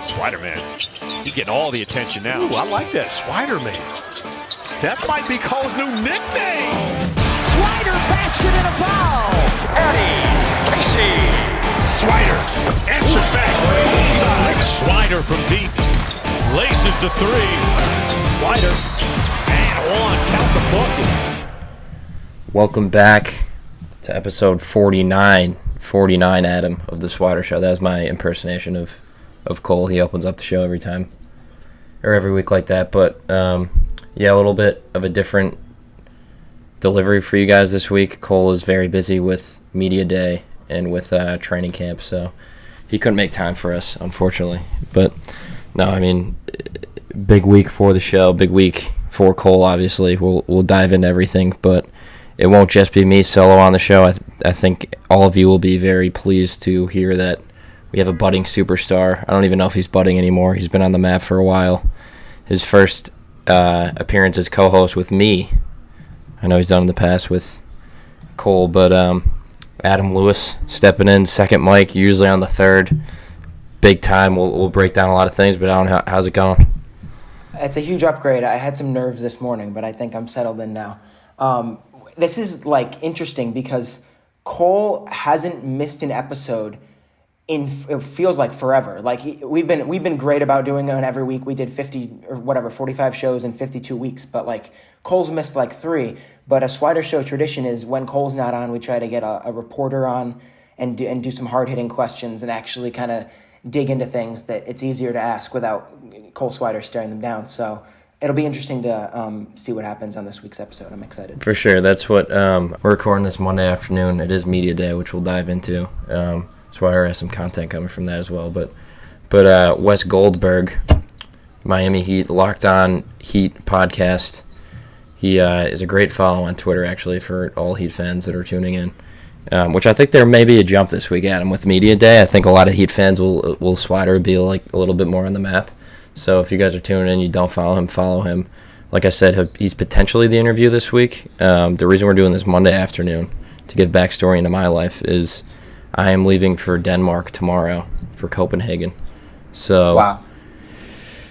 Swider Man. He's getting all the attention now. Ooh, I like that. Swider Man. That might be Cole's new nickname. Swider basket and a foul. Paddy, Casey. Swider answered back. Swider from deep. Laces the three. Swider. And one. Count the bucket. Welcome back to episode 49. 49, Adam, of the Swider Show. That was my impersonation of Cole. He opens up the show every time, or every week like that. But, yeah, a little bit of a different delivery for you guys this week. Cole is very busy with media day and with training camp, so he couldn't make time for us, unfortunately. But, no, I mean, big week for the show, big week for Cole, obviously. We'll dive into everything, but it won't just be me solo on the show. I think all of you will be very pleased to hear that we have a budding superstar. I don't even know if he's budding anymore. He's been on the map for a while. His first appearance as co-host with me. I know he's done in the past with Cole, but Adam Lewis stepping in, second mic, usually on the third. Big time. We'll break down a lot of things, but I don't know, how's it going? It's a huge upgrade. I had some nerves this morning, but I think I'm settled in now. This is interesting because Cole hasn't missed an episode in, it feels like forever. We've been great about doing it every week. We did 45 shows in 52 weeks, but Cole's missed 3. But a Swider Show tradition is when Cole's not on, we try to get a reporter on and do some hard hitting questions and actually kind of dig into things that it's easier to ask without Cole Swider staring them down. So it'll be interesting to see what happens on this week's episode. I'm excited. For sure. That's what we're recording this Monday afternoon. It is Media Day, which we'll dive into. Swider has some content coming from that as well. But Wes Goldberg, Miami Heat, Locked On Heat podcast. He is a great follow on Twitter, actually, for all Heat fans that are tuning in. Which I think there may be a jump this week, Adam, with Media Day. I think a lot of Heat fans will Swider be a little bit more on the map. So if you guys are tuning in, you don't follow him, follow him. Like I said, he's potentially the interview this week. The reason we're doing this Monday afternoon, to give backstory into my life, is I am leaving for Denmark tomorrow for Copenhagen. So, wow.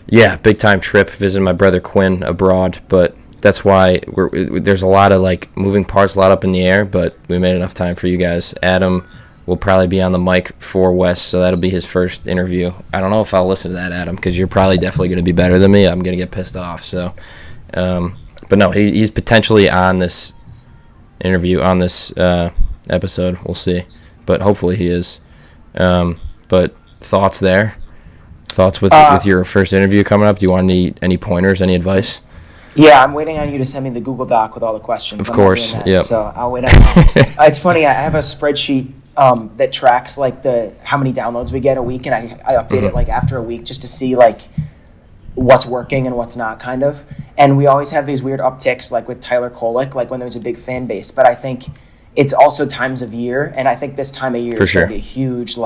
Yeah, big time trip, visiting my brother Quinn abroad. But that's why there's a lot of moving parts, a lot up in the air. But we made enough time for you guys. Adam will probably be on the mic for Wes, so that'll be his first interview. I don't know if I'll listen to that, Adam, because you're probably definitely going to be better than me. I'm going to get pissed off. So, but no, he's potentially on this interview, on this episode. We'll see, but hopefully he is. But thoughts there? Thoughts with your first interview coming up? Do you want any pointers, any advice? Yeah, I'm waiting on you to send me the Google Doc with all the questions. Of course, yeah. So I'll wait on that. It's funny, I have a spreadsheet that tracks how many downloads we get a week, and I update it after a week just to see what's working and what's not, kind of. And we always have these weird upticks with Tyler Kolick, when there's a big fan base. But I think it's also times of year, and I think this time of year is going to be a huge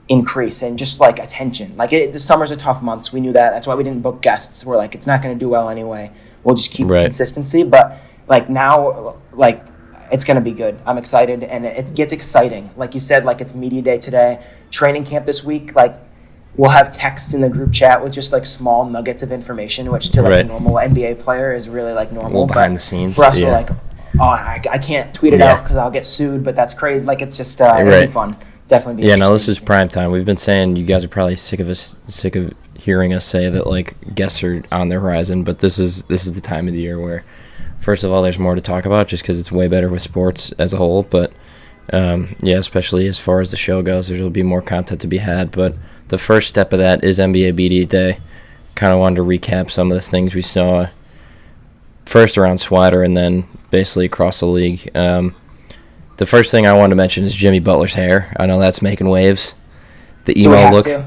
increase in just attention. The summer's a tough month, so we knew that. That's why we didn't book guests. We're it's not going to do well anyway. We'll just keep consistency. But now it's going to be good. I'm excited, and it gets exciting. Like you said, it's media day today, training camp this week. We'll have texts in the group chat with just small nuggets of information, which to a normal NBA player is really normal. Behind the scenes. For us, we're I can't tweet it out because I'll get sued. But that's crazy. It's just it'll be fun. Definitely be. Yeah, no, this is prime time. We've been saying you guys are probably sick of hearing us say that guests are on the horizon, but this is the time of the year where, first of all, there's more to talk about just because it's way better with sports as a whole. But especially as far as the show goes, there will be more content to be had. But the first step of that is NBA Media Day. Kind of wanted to recap some of the things we saw first around Swider and then basically across the league. The first thing I wanted to mention is Jimmy Butler's hair. I know that's making waves. The emo look. I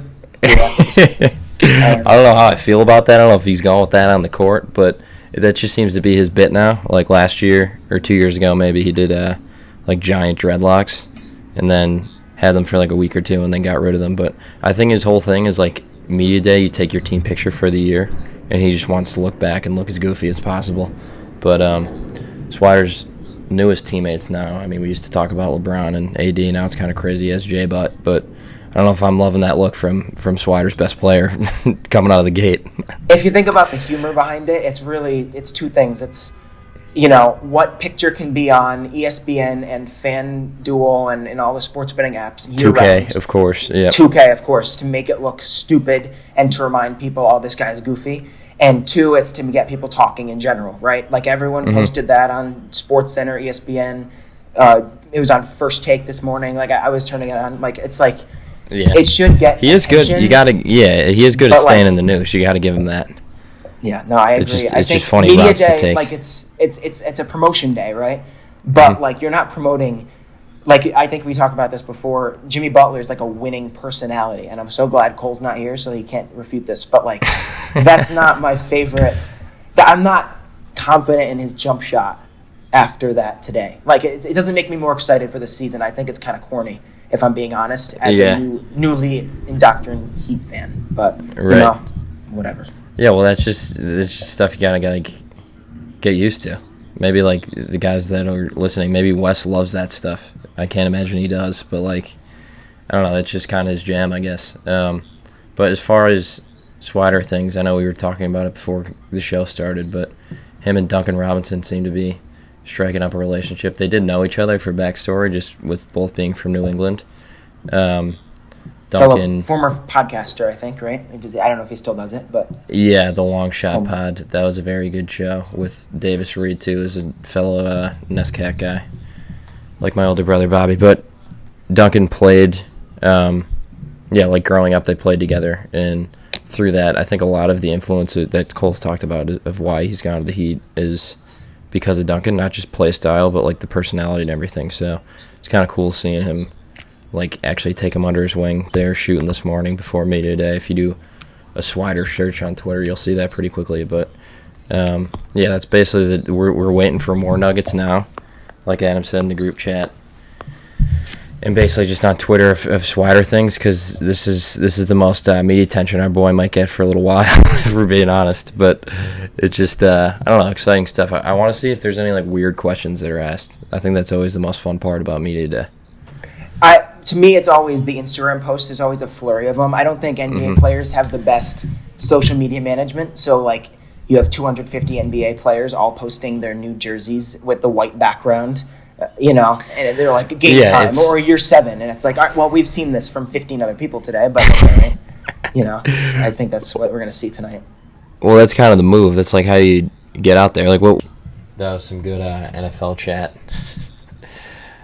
don't know how I feel about that. I don't know if he's going with that on the court, but that just seems to be his bit now. Last year or 2 years ago, maybe he did giant dreadlocks and then had them for a week or two and then got rid of them. But I think his whole thing is media day, you take your team picture for the year, and he just wants to look back and look as goofy as possible. But Swider's newest teammates now, I mean, we used to talk about LeBron and AD, now it's kind of crazy SJ, but I don't know if I'm loving that look from Swider's best player coming out of the gate. If you think about the humor behind it, it's two things. It's, what picture can be on ESPN and FanDuel and all the sports betting apps year 2K, round. of course. Yeah. 2K, of course, to make it look stupid and to remind people, oh, this guy's goofy. And two, it's to get people talking in general, right? Like everyone posted that on SportsCenter, ESPN. It was on First Take this morning. Like I was turning it on. Like it's like it should get. He is attention, good. He is good at staying in the news. You got to give him that. Yeah, no, I agree. It's think just funny media routes day, to take. like it's a promotion day, right? But like you're not promoting. Like I think we talked about this before. Jimmy Butler is like a winning personality, and I'm so glad Cole's not here, so he can't refute this. But like, that's not my favorite. I'm not confident in his jump shot after that today. Like it doesn't make me more excited for the season. I think it's kind of corny, if I'm being honest, as a newly indoctrinated Heat fan. But whatever. Yeah, well, that's just stuff you gotta get used to. Maybe like the guys that are listening, maybe Wes loves that stuff. I can't imagine he does, but like, I don't know. That's just kind of his jam, I guess. But as far as Swider things, I know we were talking about it before the show started, but him and Duncan Robinson seem to be striking up a relationship. They did know each other for backstory, just with both being from New England. Duncan, former podcaster, I think, right? I don't know if he still does it, but yeah, the Long Shot Pod. That was a very good show with Davis Reed too, as a fellow NESCAC guy, like my older brother Bobby. But Duncan played, like growing up, they played together, and through that, I think a lot of the influence that Cole's talked about of why he's gone to the Heat is because of Duncan, not just play style, but like the personality and everything. So it's kind of cool seeing him. Like actually take him under his wing. They're shooting this morning before media day. If you do a Swider search on Twitter, you'll see that pretty quickly. But that's basically we're waiting for more nuggets now, like Adam said in the group chat, and basically just on Twitter of Swider things, because this is the most media attention our boy might get for a little while, if we're being honest. But it's just I don't know, exciting stuff. I want to see if there's any like weird questions that are asked. I think that's always the most fun part about media day. To me, it's always the Instagram post. There's always a flurry of them. I don't think NBA players have the best social media management. So, like, you have 250 NBA players all posting their new jerseys with the white background, and they're like game time or year 7. And it's like, all right, well, we've seen this from 15 other people today, but, I think that's what we're going to see tonight. Well, that's kind of the move. That's like how you get out there. Like, that was some good NFL chat.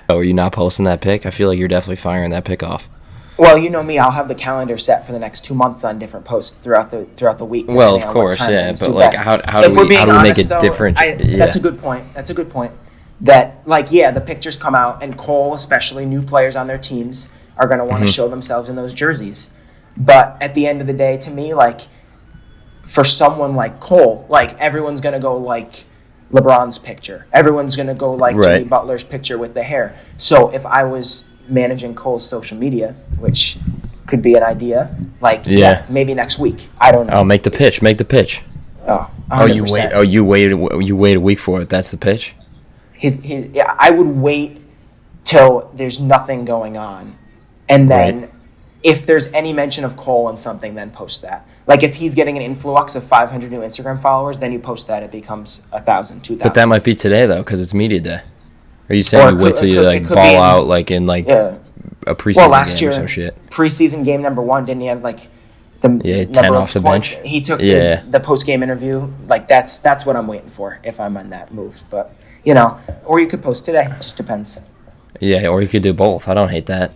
Oh, are you not posting that pic? I feel like you're definitely firing that pic off. Well, you know me, I'll have the calendar set for the next 2 months on different posts throughout the week. Well, of course, yeah, but like, how do we make it different? That's a good point. That the pictures come out, and Cole, especially new players on their teams, are going to want to show themselves in those jerseys. But at the end of the day, to me, like for someone like Cole, like everyone's going to go like LeBron's picture. Everyone's going to go like Jimmy Butler's picture with the hair. So if I was managing Cole's social media, which could be an idea, maybe next week. I don't know. Oh, make the pitch. Oh, 100%. You wait a week for it. That's the pitch? I would wait till there's nothing going on. And then if there's any mention of Cole in something, then post that. Like if he's getting an influx of 500 new Instagram followers, then you post that. It becomes 1,000, 2,000. But that might be today though, because it's media day. Are you saying you wait till you ball out like in a preseason game or some shit? Preseason game number 1, didn't he have like the 10 off the bench? He took the post game interview. Like that's what I'm waiting for if I'm on that move. But or you could post today. It just depends. Yeah, or you could do both. I don't hate that.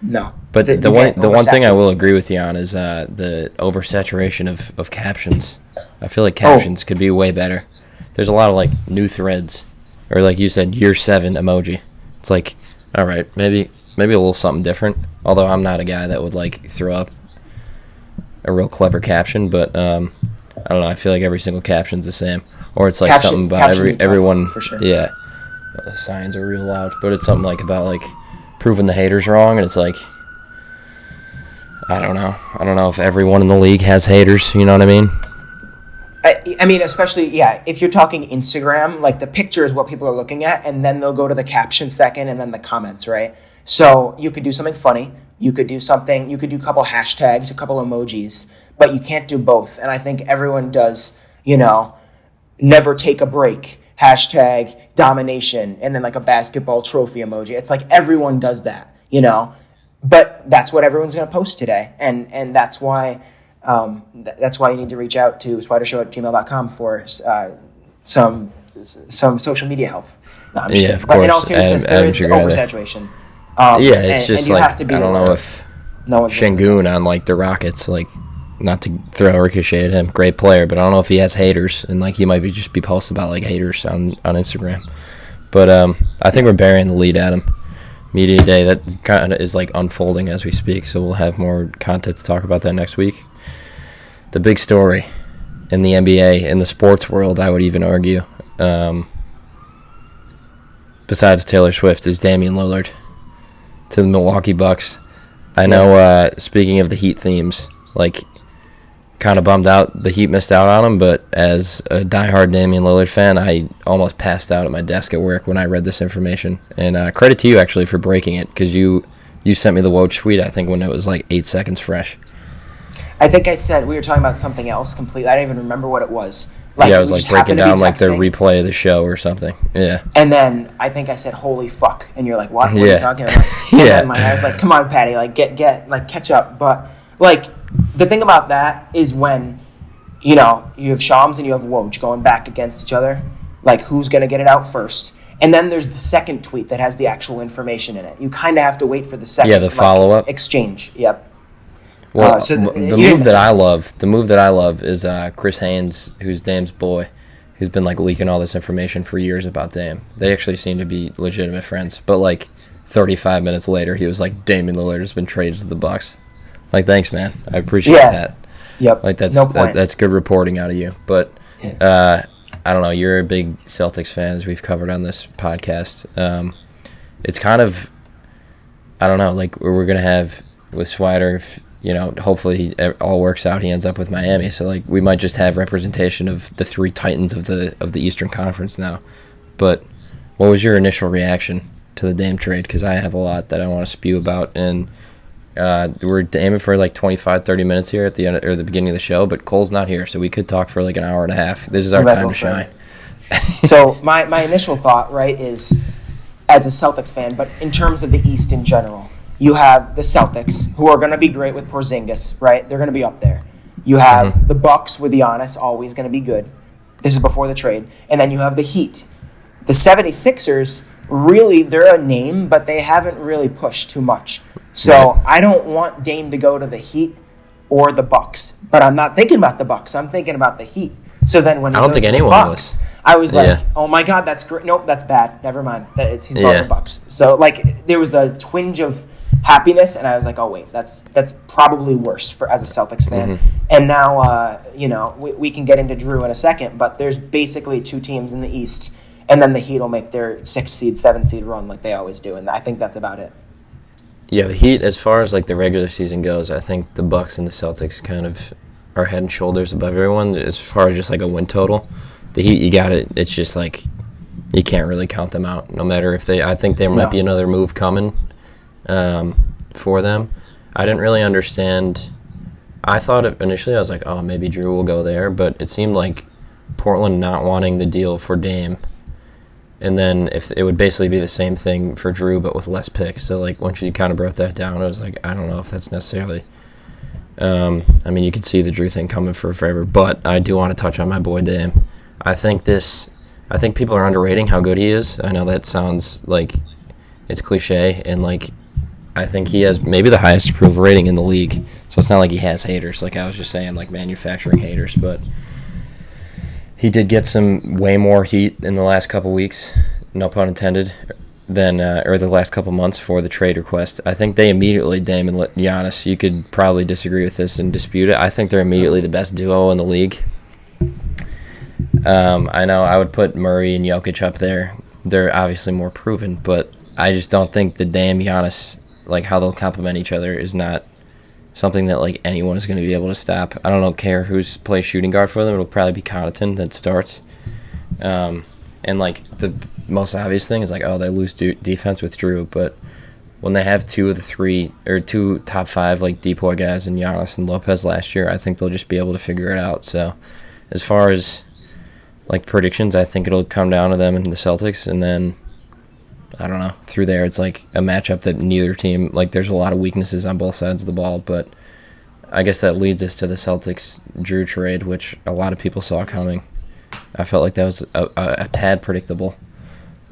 No. But the one thing I will agree with you on is the oversaturation of captions. I feel like captions could be way better. There's a lot of like new threads, or like you said, year 7 emoji. It's like, all right, maybe a little something different. Although I'm not a guy that would like throw up a real clever caption, but I don't know. I feel like every single caption's the same, or it's like something about everyone. For sure. Yeah, the signs are real loud, but it's something like about like proving the haters wrong, and it's like, I don't know if everyone in the league has haters, you know what I mean? I mean, especially, if you're talking Instagram, like the picture is what people are looking at, and then they'll go to the caption second, and then the comments, right? So you could do something funny. You could do a couple hashtags, a couple emojis, but you can't do both. And I think everyone does, never take a break, hashtag domination, and then like a basketball trophy emoji. It's like everyone does that, but that's what everyone's going to post today. And that's why you need to reach out to swidershow@gmail.com for some social media help. No, I'm just kidding. Of But in all course, seriousness, there is oversaturation. It's just like, I don't know if no one's Şengün on like the Rockets, like, not to throw a ricochet at him, great player, but I don't know if he has haters, and like he might be posting about like haters on Instagram. But I think we're burying the lead, Adam. Media Day, that kind of is like unfolding as we speak, so we'll have more content to talk about that next week. The big story in the NBA, in the sports world, I would even argue, besides Taylor Swift, is Damian Lillard to the Milwaukee Bucks. I know, speaking of the Heat themes, like, kind of bummed out the Heat missed out on him, but as a diehard Damian Lillard fan, I almost passed out at my desk at work when I read this information. And credit to you, actually, for breaking it, because you sent me the Woj tweet, I think, when it was like 8 seconds fresh. I think I said we were talking about something else completely. I don't even remember what it was. Like, I was like breaking down like the replay of the show or something. Yeah. And then I think I said, "Holy fuck!" And you're like, "What? What are you talking about?" And then I was like, "Come on, Paddy, like get like catch up." But like the thing about that is when you have Shams and you have Woj going back against each other, like who's gonna get it out first? And then there's the second tweet that has the actual information in it. You kind of have to wait for the second. Yeah, the follow-up exchange. Yep. Well, the move that I love is Chris Haynes, who's Dame's boy, who's been like leaking all this information for years about Dame. They actually seem to be legitimate friends. But like 35 minutes later, he was like, Damian Lillard has been traded to the Bucks. Like, thanks, man. I appreciate that. Yep. Like that's no point. that's good reporting out of you. But I don't know. You're a big Celtics fan, as we've covered on this podcast. It's kind of, I don't know. Like we're gonna have with Swider. If, hopefully it all works out, he ends up with Miami. So like we might just have representation of the three titans of the Eastern Conference now. But what was your initial reaction to the Dame trade? Because I have a lot that I want to spew about, and we're aiming for like 25, 30 minutes here at the end or the beginning of the show. But Cole's not here, so we could talk for like an hour and a half. This is our time to shine. So my initial thought, right, is as a Celtics fan, but in terms of the East in general. You have the Celtics, who are going to be great with Porzingis, right? They're going to be up there. You have the Bucks with Giannis, always going to be good. This is before the trade. And then you have the Heat. The 76ers, really, they're a name, but they haven't really pushed too much. So I don't want Dame to go to the Heat or the Bucks. But I'm not thinking about the Bucks. I'm thinking about the Heat. So then when he goes to the Bucks, I was like, oh my God, that's great. Nope, that's bad. Never mind. He's going to the Bucks. So like there was a twinge of happiness, and I was like, oh wait, that's probably worse as a Celtics fan. And now we can get into Drew in a second, but there's basically two teams in the East, and then the Heat will make their 6 seed, 7 seed run like they always do, and I think that's about it. Yeah, the Heat, as far as like the regular season goes, I think the Bucks and the Celtics kind of are head and shoulders above everyone as far as just like a win total. The Heat, you got it. It's just like you can't really count them out, no matter if I think there might be another move coming for them. I didn't really understand. I thought initially, I was like, oh, maybe Drew will go there, but it seemed like Portland not wanting the deal for Dame, and then if it would basically be the same thing for Drew, but with less picks. So like once you kind of broke that down, I was like, I don't know if that's necessarily. I mean, you could see the Drew thing coming for forever, but I do want to touch on my boy Dame. I think people are underrating how good he is. I know that sounds like it's cliche, and like I think he has maybe the highest approval rating in the league. So it's not like he has haters, like I was just saying, like manufacturing haters. But he did get some way more heat in the last couple weeks, no pun intended, than or the last couple months for the trade request. I think they immediately, Dame and Giannis, you could probably disagree with this and dispute it. I think they're immediately the best duo in the league. I know I would put Murray and Jokic up there. They're obviously more proven, but I just don't think the Dame Giannis, like how they'll complement each other, is not something that like anyone is going to be able to stop. I don't care who's plays shooting guard for them. It'll probably be Connaughton that starts. And like the most obvious thing is like, oh, they lose defense with Drew, but when they have two top 5 like depoy guys in Giannis and Lopez last year, I think they'll just be able to figure it out. So as far as like predictions, I think it'll come down to them and the Celtics, and then I don't know, through there it's like a matchup that neither team, like there's a lot of weaknesses on both sides of the ball, but I guess that leads us to the Celtics Drew trade, which a lot of people saw coming. I felt like that was a tad predictable,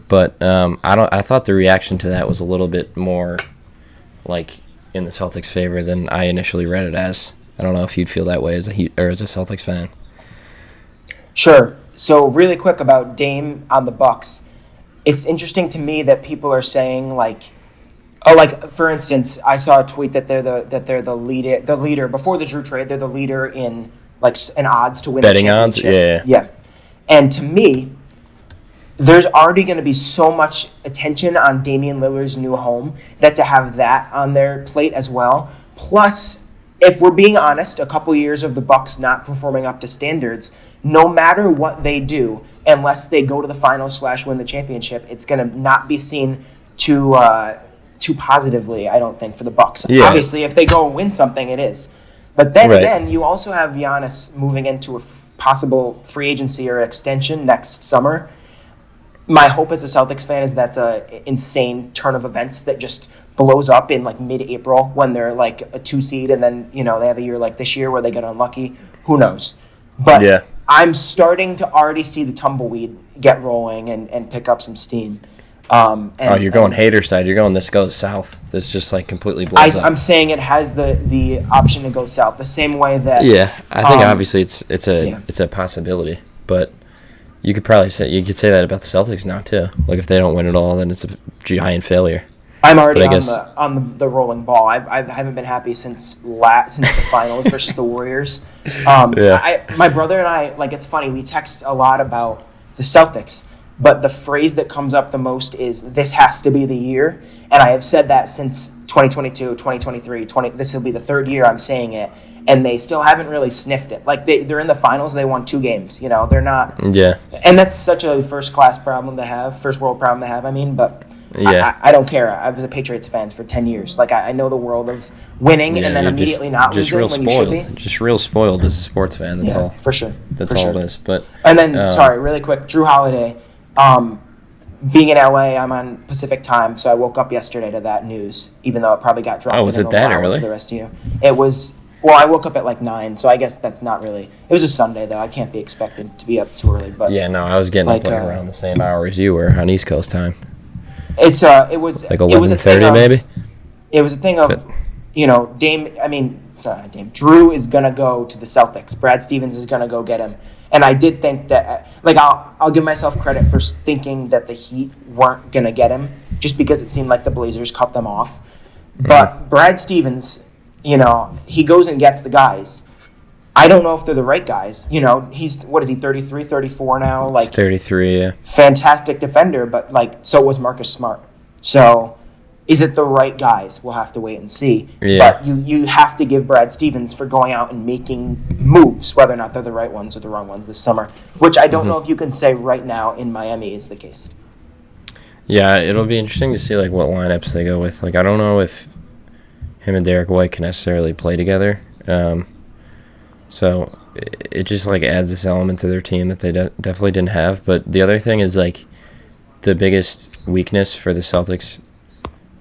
but I thought the reaction to that was a little bit more like in the Celtics' favor than I initially read it as. I don't know if you'd feel that way as a Celtics fan. Sure. So really quick about Dame on the Bucks. It's interesting to me that people are saying like for instance, I saw a tweet that they're the leader before the Drew trade. They're the leader in odds to win betting the odds. championship. Yeah. And to me, there's already going to be so much attention on Damian Lillard's new home that to have that on their plate as well. Plus, if we're being honest, a couple years of the Bucks not performing up to standards, no matter what they do, unless they go to the finals / win the championship, it's going to not be seen too positively, I don't think, for the Bucks. Yeah. Obviously, if they go and win something, it is. But then Right. again, you also have Giannis moving into a possible free agency or extension next summer. My hope as a Celtics fan is that's an insane turn of events that just blows up in like mid-April when they're like a 2 seed, and then they have a year like this year where they get unlucky. Who knows? But Yeah. I'm starting to already see the tumbleweed get rolling and pick up some steam. You're going hater side. You're going this goes south. This just like completely blows up. I'm saying it has the option to go south the same way that I think obviously it's a possibility, but you could say that about the Celtics now too. Like if they don't win it all, then it's a giant failure. I'm already on the rolling ball. I haven't been happy since the finals versus the Warriors. My brother and I, like, it's funny, we text a lot about the Celtics, but the phrase that comes up the most is this has to be the year, and I have said that since 2022, 2023, this will be the third year I'm saying it, and they still haven't really sniffed it. Like they're in the finals, they won 2 games. They're not. Yeah. And that's such a first world problem to have. I mean, but. Yeah. I don't care. I was a Patriots fan for 10 years. Like, I know the world of winning and then immediately not losing when you should be. Just real spoiled as a sports fan. That's all. For sure. That's all it is. But and then, sorry, really quick, Drew Holiday. Being in LA, I'm on Pacific time, so I woke up yesterday to that news, even though it probably got dropped. Oh, was it that early? For the rest of you, it was. Well, I woke up at like 9, so I guess that's not really. It was a Sunday though. I can't be expected to be up too early. But yeah, no, I was getting up like around the same hour as you were on East Coast time. It was like 11:30 maybe. It was a thing of, Drew is gonna go to the Celtics. Brad Stevens is gonna go get him, and I did think that. Like I'll give myself credit for thinking that the Heat weren't gonna get him, just because it seemed like the Blazers cut them off. Mm-hmm. But Brad Stevens, he goes and gets the guys. I don't know if they're the right guys. He's, 33, 34 now? Like, he's 33, yeah. Fantastic defender, but, so was Marcus Smart. So, is it the right guys? We'll have to wait and see. Yeah. But you have to give Brad Stevens for going out and making moves, whether or not they're the right ones or the wrong ones this summer, which I don't know if you can say right now in Miami is the case. Yeah, it'll be interesting to see, what lineups they go with. I don't know if him and Derek White can necessarily play together. So it just adds this element to their team that they definitely didn't have. But the other thing is the biggest weakness for the Celtics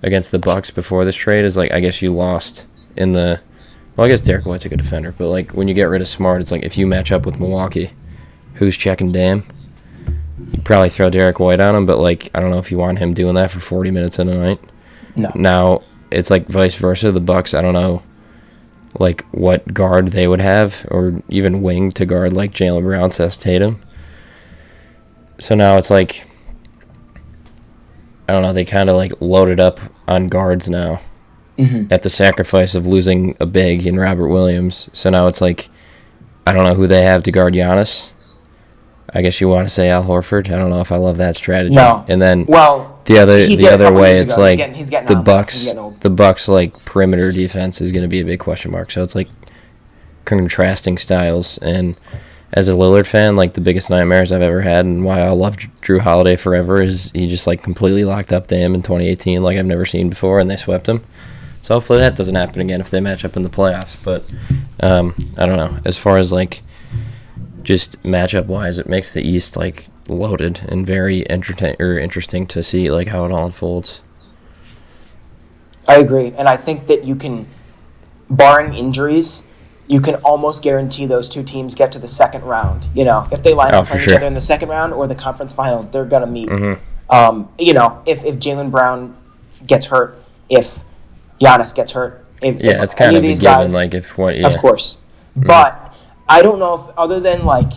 against the Bucks before this trade is I guess you lost in the. Well, I guess Derek White's a good defender, but when you get rid of Smart, it's if you match up with Milwaukee, who's checking Dame, you'd probably throw Derek White on him. But I don't know if you want him doing that for 40 minutes in a night. No. Now it's vice versa. The Bucks, I don't know. What guard they would have, or even wing to guard Jaylen Brown says Tatum. So now it's I don't know, they kind of loaded up on guards now at the sacrifice of losing a big in Robert Williams. So now it's I don't know who they have to guard Giannis. I guess you want to say Al Horford. I don't know if I love that strategy. No. And then the other way, it's he's getting the Bucks. The Bucks perimeter defense is going to be a big question mark. So it's contrasting styles, and as a Lillard fan, like the biggest nightmares I've ever had, and why I love Drew Holiday forever is he just like completely locked up Dame in 2018, like I've never seen before, and they swept him. So hopefully that doesn't happen again if they match up in the playoffs. But I don't know. As far as like just matchup wise, it makes the East like loaded and very interesting to see like how it all unfolds. I agree, and I think that you can, barring injuries, you can almost guarantee those two teams get to the second round. You know, if they line up playing each other in the second round or the conference final, they're gonna meet. Mm-hmm. You know, if Jaylen Brown gets hurt, if Giannis gets hurt, if it's kind any of of these a given. guys, Like if what, of course. Mm-hmm. But I don't know if, other than like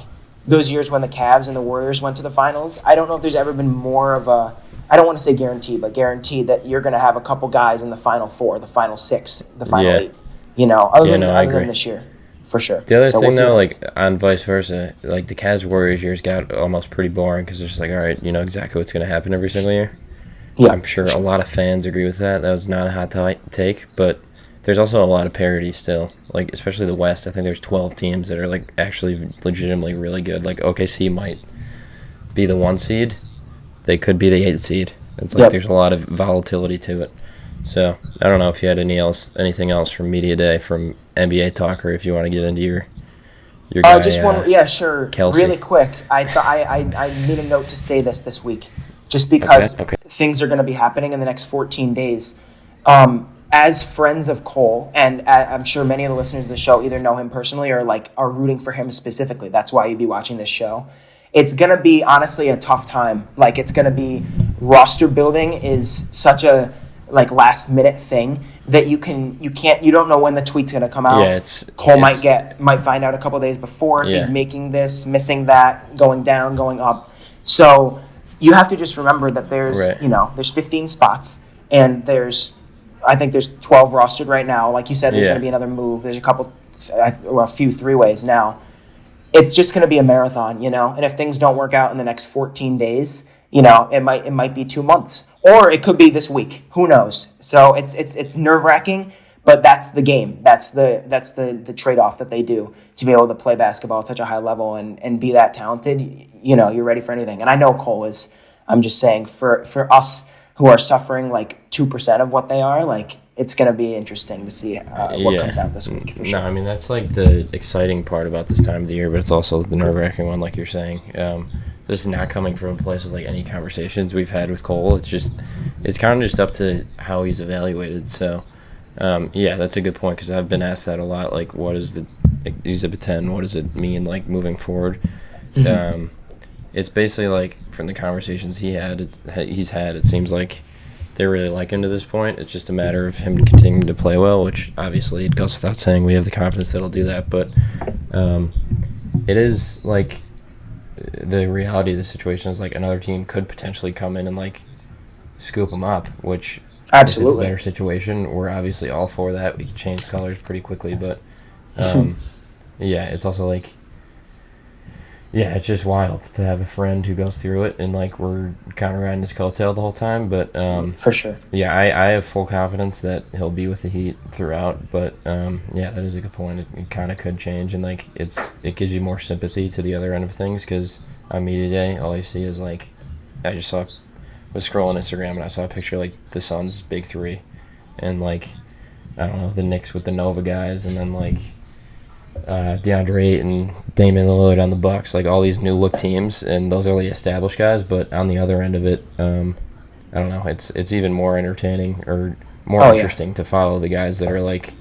those years when the Cavs and the Warriors went to the finals, I don't know if there's ever been more of a, I don't want to say guaranteed, but guaranteed that you're going to have a couple guys in the final four, the final six, the final eight. You know, other than this year, for sure. The other thing, though, like on vice versa, like the Cavs Warriors years got almost pretty boring because it's just like, all right, you know exactly what's going to happen every single year. Yeah, I'm sure a lot of fans agree with that. That was not a hot take, but there's also a lot of parity still. Like especially the West, I think there's 12 teams that are like actually legitimately really good. Like OKC might be the 1 seed. They could be the 8 seed. It's like there's a lot of volatility to it. So I don't know if you had anything else from Media Day from NBA Talk, or if you want to get into your guy. Just one, yeah, sure. Kelsey. Really quick, I made a note to say this week, just because things are going to be happening in the next 14 days. As friends of Cole, and I'm sure many of the listeners of the show either know him personally or like are rooting for him specifically. That's why you'd be watching this show. It's going to be, honestly, a tough time. Like, it's going to be, roster building is such a, like, last-minute thing that you don't know when the tweet's going to come out. Yeah, Cole might find out a couple days before if he's making this, missing that, going down, going up. So you have to just remember that there's, there's 15 spots, and I think there's 12 rostered right now. Like you said, there's going to be another move. There's a few three-ways now. It's just going to be a marathon, you know. And if things don't work out in the next 14 days, you know, it might be 2 months, or it could be this week. Who knows? So it's nerve-wracking, but that's the game. That's the trade-off that they do to be able to play basketball at such a high level and be that talented. You know, you're ready for anything. And I know Cole is. I'm just saying for us who are suffering like 2% of what they are, like, it's going to be interesting to see what comes out this week, for sure. No, I mean, that's like the exciting part about this time of the year, but it's also the nerve-wracking one, like you're saying. This is not coming from a place of like any conversations we've had with Cole. It's kind of just up to how he's evaluated. So, that's a good point, because I've been asked that a lot. Like, what is the Exhibit 10? What does it mean, like, moving forward? Mm-hmm. It's basically like from the conversations he's had, it seems like they really like him to this point. It's just a matter of him continuing to play well, which obviously it goes without saying. We have the confidence that he'll do that, but it is like the reality of the situation is like another team could potentially come in and like scoop him up, which absolutely, if it's a better situation, we're obviously all for that. We can change colors pretty quickly, but it's also like, it's just wild to have a friend who goes through it, and like we're kind of riding his coattail the whole time. But for sure, I have full confidence that he'll be with the Heat throughout. But that is a good point. It kind of could change, and like it gives you more sympathy to the other end of things, because on Media Day, all you see is like I was scrolling Instagram and I saw a picture of, like, the Suns' big three, and like I don't know, the Knicks with the Nova guys, and then like DeAndre Ayton, Damian Lillard on the Bucks, like all these new look teams, and those are the established guys. But on the other end of it, I don't know, it's even more entertaining or more interesting to follow the guys that are like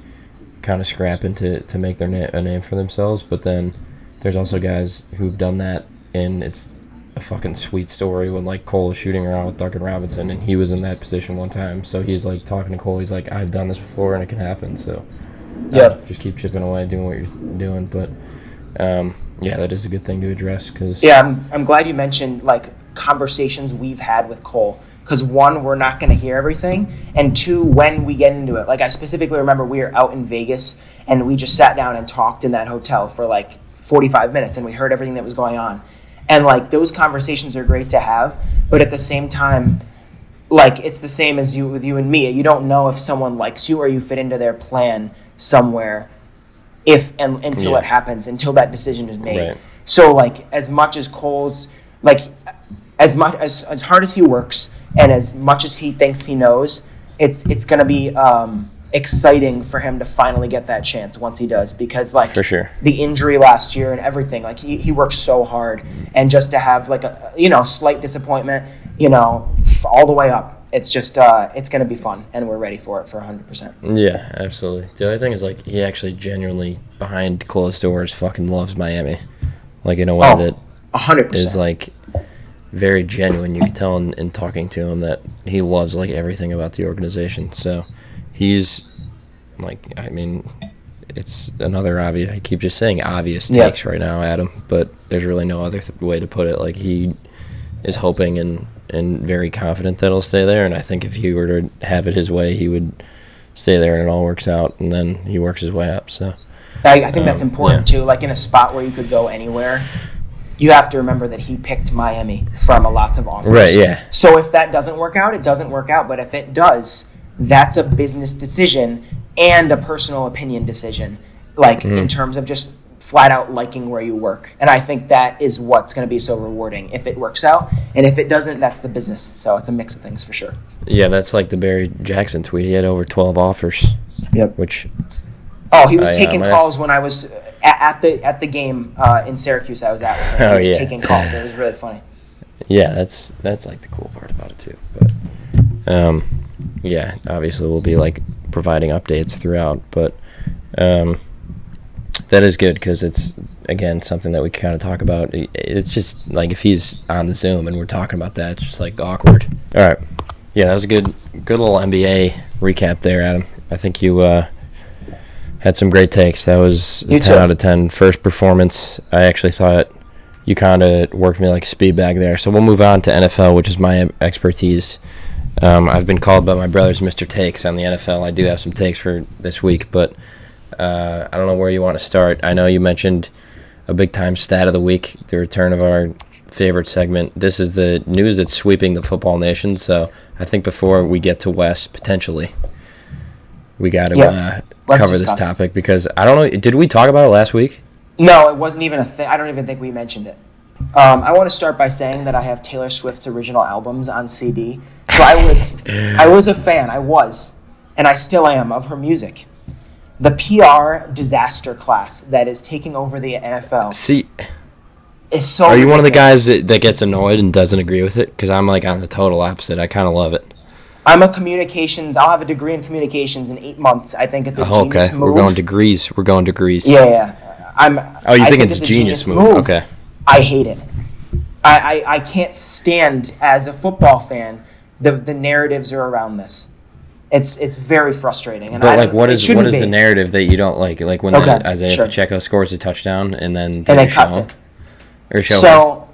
kind of scrapping to make their a name for themselves. But then there's also guys who've done that, and it's a fucking sweet story when like Cole is shooting around with Duncan Robinson, and he was in that position one time. So he's like talking to Cole, he's like, I've done this before and it can happen. So just keep chipping away, doing what you're doing. But that is a good thing to address, because I'm glad you mentioned like conversations we've had with Cole, because one, we're not going to hear everything, and two, when we get into it, like I specifically remember we were out in Vegas and we just sat down and talked in that hotel for like 45 minutes, and we heard everything that was going on, and like those conversations are great to have, but at the same time, like it's the same as with you and me. You don't know if someone likes you or you fit into their plan somewhere until it happens, until that decision is made. Right. So like as much as Cole's like as hard as he works and as much as he thinks he knows, it's gonna be exciting for him to finally get that chance once he does, because like for sure the injury last year and everything, like he worked so hard, and just to have like a slight disappointment, all the way up, it's just it's gonna be fun, and we're ready for it for 100%. Yeah, absolutely. The other thing is like he actually genuinely behind closed doors fucking loves Miami, like in a way that 100% is like very genuine. You can tell in talking to him that he loves like everything about the organization. So he's like, I mean, it's another obvious. I keep just saying obvious takes right now, Adam, but there's really no other way to put it. Like he is hoping and very confident that he'll stay there. And I think if he were to have it his way, he would stay there and it all works out, and then he works his way up. So I think that's important too. Like in a spot where you could go anywhere, you have to remember that he picked Miami from a lots of offers. Right, yeah. So if that doesn't work out, it doesn't work out. But if it does, that's a business decision and a personal opinion decision, like in terms of just flat out liking where you work. And I think that is what's going to be so rewarding if it works out. And if it doesn't, that's the business. So it's a mix of things for sure. Yeah, that's like the Barry Jackson tweet. He had over 12 offers. Yep. Which... Oh, he was taking calls when I was at the game in Syracuse I was at with him. He was taking calls. It was really funny. Yeah, that's like the cool part about it too. But yeah, obviously we'll be like providing updates throughout, but that is good because it's again something that we kind of talk about. It's just like if he's on the Zoom and we're talking about that, it's just like awkward. All right, yeah, that was a good little NBA recap there, Adam. I think you had some great takes. That was a 10 out of 10 first performance. I actually thought you kind of worked me like a speed bag there. So we'll move on to NFL, which is my expertise. I've been called by my brothers Mr. Takes on the NFL. I do have some takes for this week, but I don't know where you want to start. I know you mentioned a big-time stat of the week, the return of our favorite segment. This is the news that's sweeping the football nation, so I think before we get to Wes, potentially, we got to cover this topic because I don't know. Did we talk about it last week? No, it wasn't even a thing. I don't even think we mentioned it. I want to start by saying that I have Taylor Swift's original albums on CD. So I was a fan. I was, and I still am, of her music. The PR disaster class that is taking over the NFL. See, is so. Are you one of the guys that gets annoyed and doesn't agree with it? Because I'm like on the total opposite. I kind of love it. I'm a communications. I'll have a degree in communications in 8 months. I think it's a genius move. We're going degrees. Yeah. You think it's a genius move? Okay. I hate it. I can't stand as a football fan the narratives are around this. It's very frustrating. And but like, what is the narrative that you don't like? Like when Isaiah Pacheco scores a touchdown and then they cut it. Or show him.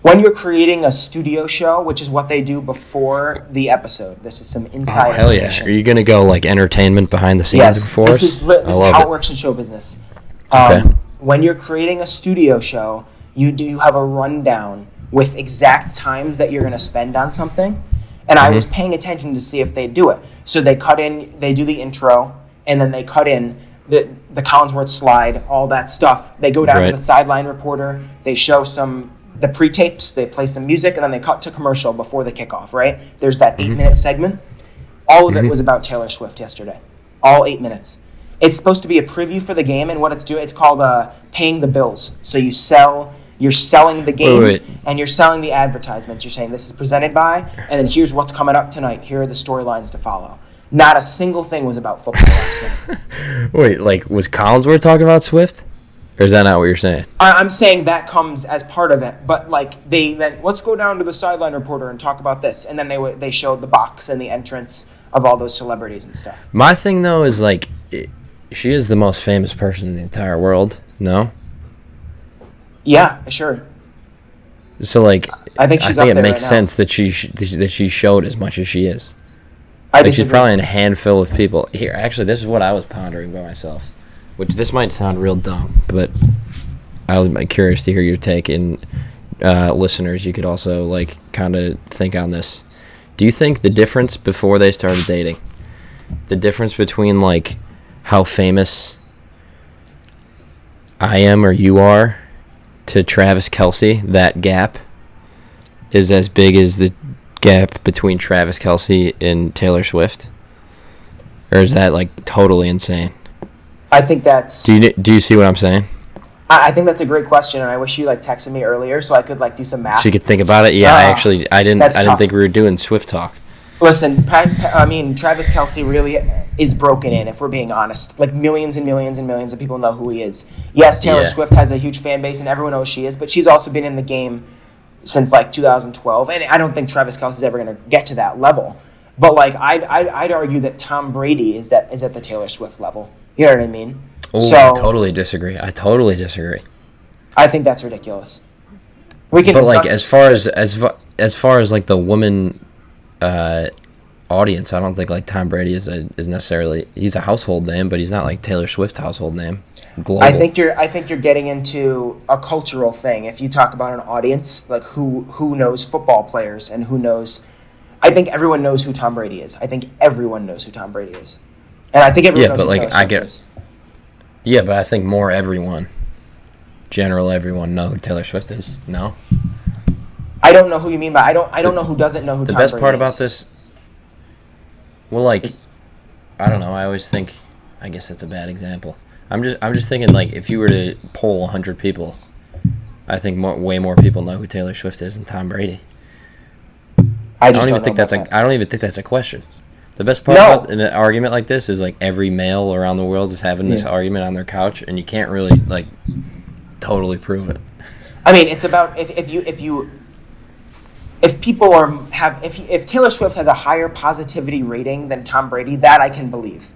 When you're creating a studio show, which is what they do before the episode, this is some inside information. Hell yeah. Are you going to go like entertainment behind the scenes before us? This is how it works in show business. Okay. When you're creating a studio show, you have a rundown with exact times that you're going to spend on something. And I was paying attention to see if they do it. So they do the intro, and then they cut in the Collinsworth slide, all that stuff. They go down to the sideline reporter. They show the pre-tapes, they play some music, and then they cut to commercial before the kickoff, right? There's that 8-minute segment. All of it was about Taylor Swift yesterday. All 8 minutes. It's supposed to be a preview for the game, and what it's doing, it's called paying the bills. So you're selling the game, and you're selling the advertisements. You're saying this is presented by, and then here's what's coming up tonight. Here are the storylines to follow. Not a single thing was about football last night. Wait, like, was Collinsworth talking about Swift? Or is that not what you're saying? I'm saying that comes as part of it, but like let's go down to the sideline reporter and talk about this, and then they showed the box and the entrance of all those celebrities and stuff. My thing though is like, she is the most famous person in the entire world. No? Yeah, sure. So like, I think it makes sense that she showed as much as she is. She's probably in a handful of people here. Actually, this is what I was pondering by myself. Which this might sound real dumb, but I'm curious to hear your take. And listeners, you could also like kind of think on this. Do you think the difference before they started dating, the difference between like how famous I am or you are to Travis Kelce, that gap is as big as the gap between Travis Kelce and Taylor Swift? Or is that like totally insane? I think that's. Do you see what I'm saying? I think that's a great question, and I wish you like texted me earlier so I could like do some math. So you could think about it. Yeah, I didn't tough. think we were doing Swift talk. Listen, Travis Kelce really is broken in, if we're being honest. Like, millions and millions and millions of people know who he is. Yes, Taylor Swift has a huge fan base, and everyone knows she is, but she's also been in the game since, like, 2012, and I don't think Travis Kelce is ever going to get to that level. But, like, I'd argue that Tom Brady is at the Taylor Swift level. You know what I mean? Oh, so, I totally disagree. I think that's ridiculous. We can. But like, as far as like the woman audience, I don't think like Tom Brady is necessarily, he's a household name, but he's not like Taylor Swift's household name. Global. I think you're getting into a cultural thing. If you talk about an audience, like who knows football players and who knows, I think everyone knows who Tom Brady is. I think everyone knows who Tom Brady is, and I think everyone knows who Taylor Swift is. Yeah, but I think general everyone know who Taylor Swift is. No, I don't know who you mean by I don't know who doesn't know who Tom Brady is. The best part about this, well, like, I don't know. I always think, I guess that's a bad example. I'm just thinking, like, if you were to poll 100 people, I think way more people know who Taylor Swift is than Tom Brady. I don't even think that's a question. The best part about an argument like this is, like, every male around the world is having this argument on their couch, and you can't really, like, totally prove it. I mean, it's about if people if Taylor Swift has a higher positivity rating than Tom Brady, that I can believe.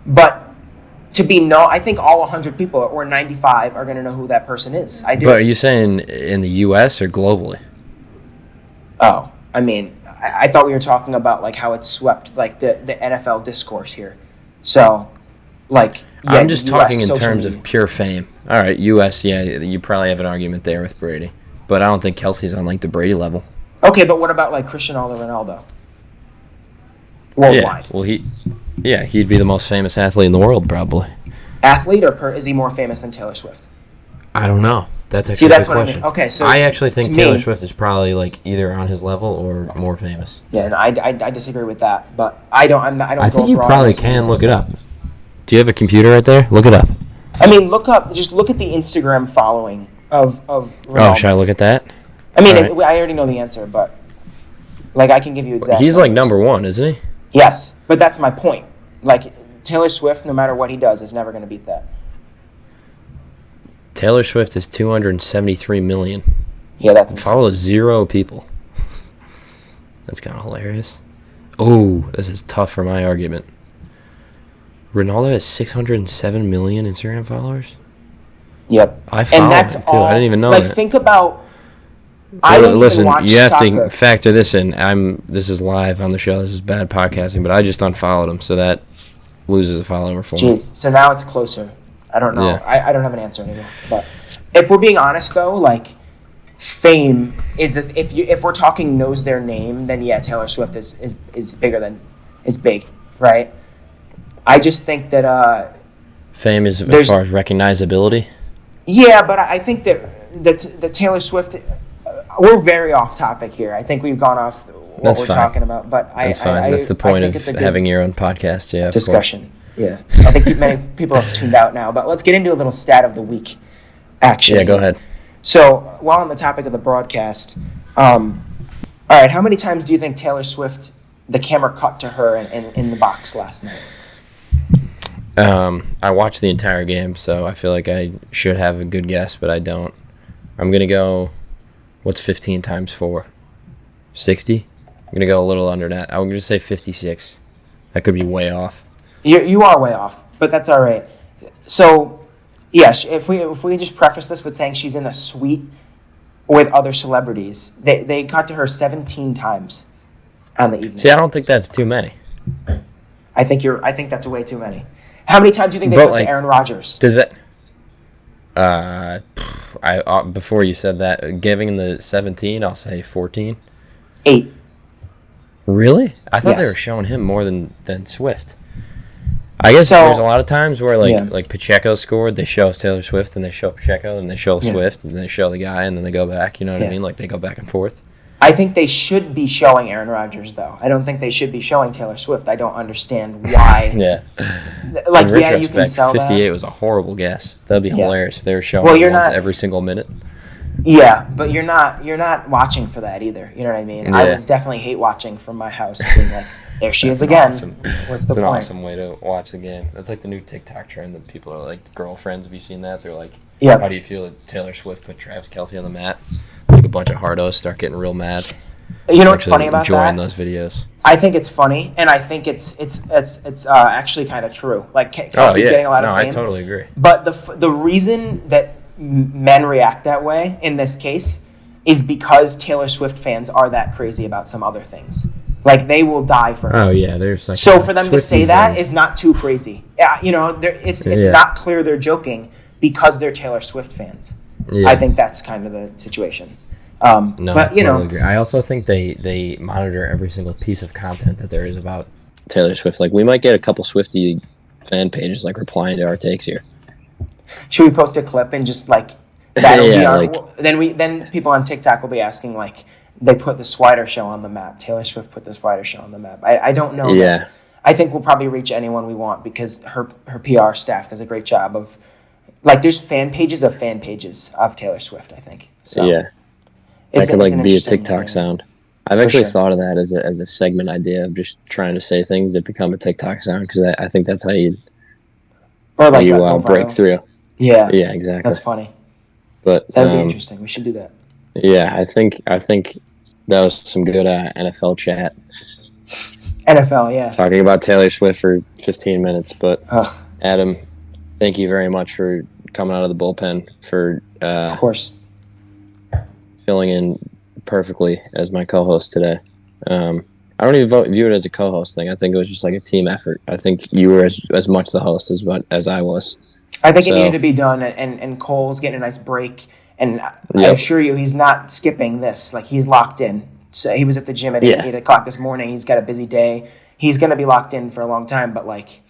But I think all 100 people or 95 are going to know who that person is. I do. But are you saying in the U.S. or globally? Oh, I mean, I thought we were talking about like how it swept like the NFL discourse here. So, like, yeah, I'm just talking in terms of pure fame. All right, U.S. Yeah, you probably have an argument there with Brady, but I don't think Kelsey's on like the Brady level. Okay, but what about like Cristiano Ronaldo? Worldwide. Yeah, well, he'd be the most famous athlete in the world, probably. Athlete, or is he more famous than Taylor Swift? I don't know. That's actually a good question. I mean. Okay, so I actually think Taylor Swift is probably like either on his level or more famous. Yeah, and I disagree with that, but I don't. I think you probably can look it up. Do you have a computer right there? Look it up. I mean, look at the Instagram following of Ronaldo. Oh, should I look at that? I mean, I already know the answer, but like I can give you exact. He's like number one, isn't he? Yes, but that's my point. Like Taylor Swift, no matter what he does, is never going to beat that. Taylor Swift is 273 million. Yeah, that's insane. Follows 0 people. That's kind of hilarious. Oh, this is tough for my argument. Ronaldo has 607 million Instagram followers. Yep, I follow him too. I didn't even know that. Like, think about. Listen, you have to factor this in. This is live on the show. This is bad podcasting, but I just unfollowed him, so that loses a follower for me. Jeez, so now it's closer. I don't know. Yeah. I don't have an answer anymore. But if we're being honest, though, like, fame is if we're talking knows their name, then yeah, Taylor Swift is big, right? I just think that fame is as far as recognizability. Yeah, but I think that Taylor Swift. We're very off topic here. I think we've gone off what we're talking about, but that's fine. That's the point of having your own podcast. Yeah, discussion. Yeah, I think many people have tuned out now. But let's get into a little stat of the week. Actually, yeah, go ahead. So, while on the topic of the broadcast, all right, how many times do you think Taylor Swift, the camera cut to her in the box last night? I watched the entire game, so I feel like I should have a good guess, but I don't. I'm gonna go. What's 15 times 4? 60? I'm going to go a little under that. I'm going to say 56. That could be way off. You are way off, but that's all right. So, yes, if we just preface this with saying she's in a suite with other celebrities, they cut to her 17 times on the evening. See, I don't think that's too many. I think that's way too many. How many times do you think they cut to Aaron Rodgers? Does that... before you said that, giving the 17, I'll say 14. 8. Really? I thought they were showing him more than Swift. I guess So- there's a lot of times where Yeah. like Pacheco scored, they show Taylor Swift, and they show Pacheco, and they show Swift, and they show the guy, and then they go back. You know what I Yeah. mean? Like they go back and forth. I think they should be showing Aaron Rodgers, though. I don't think they should be showing Taylor Swift. I don't understand why. Yeah. Like, In yeah, you can retrospect, sell 58 that. was a horrible guess. That'd be hilarious if they were showing Well, it you're once not- every single minute. Yeah, but you're not watching for that either. You know what I mean? I Yeah. was definitely hate watching from my house, being like, there she is again. Awesome. What's the It's an point? awesome way to watch the game. That's like the new TikTok trend that people are like, girlfriends, have you seen that? They're like, Yeah. how do you feel that Taylor Swift put Travis Kelce on the mat? Like a bunch of hardos start getting real mad. You know what's Actually funny about enjoying that? those videos. I think it's funny, and I think it's actually kind of true. Like Kelsey's getting a lot of No, fame. I totally agree. But the reason that men react that way in this case is because Taylor Swift fans are that crazy about some other things. Like they will die for her. Oh yeah, there's like So for them to say Swifties that and- is not too crazy. Yeah, you know, it's Yeah. not clear they're joking because they're Taylor Swift fans. Yeah. I think that's kind of the situation. No, but I you totally know, agree. I also think they monitor every single piece of content that there is about Taylor Swift. Like we might get a couple Swiftie fan pages like replying to our takes here. should we post a clip and just like that'll be Yeah, our like- then people on TikTok will be asking like they put the Swider Show on the map. Taylor Swift put the Swider Show on the map. I don't know. Yeah. that. I think we'll probably reach anyone we want because her PR staff does a great job of like there's fan pages of Taylor Swift. I think so. Yeah. That It's, could it's like an be a interesting TikTok thing. sound. I've actually sure. thought of that as a segment idea of just trying to say things that become a TikTok sound because I think that's how you Or like how you go break viral. through. Yeah, Yeah, exactly. that's funny. But That'd be interesting. We should do that. yeah, I think that was some good NFL chat NFL, yeah. talking about Taylor Swift for 15 minutes. But Ugh, Adam, thank you very much for coming out of the bullpen for of course. filling in perfectly as my co-host today. I don't even view it as a co-host thing. I think it was just like a team effort. I think you were as much the host as I was. I think So- it needed to be done, and Cole's getting a nice break. And I Yep. assure you, he's not skipping this. Like, he's locked in. So he was at the gym at Yeah. 8 o'clock this morning. He's got a busy day. He's going to be locked in for a long time. But, like,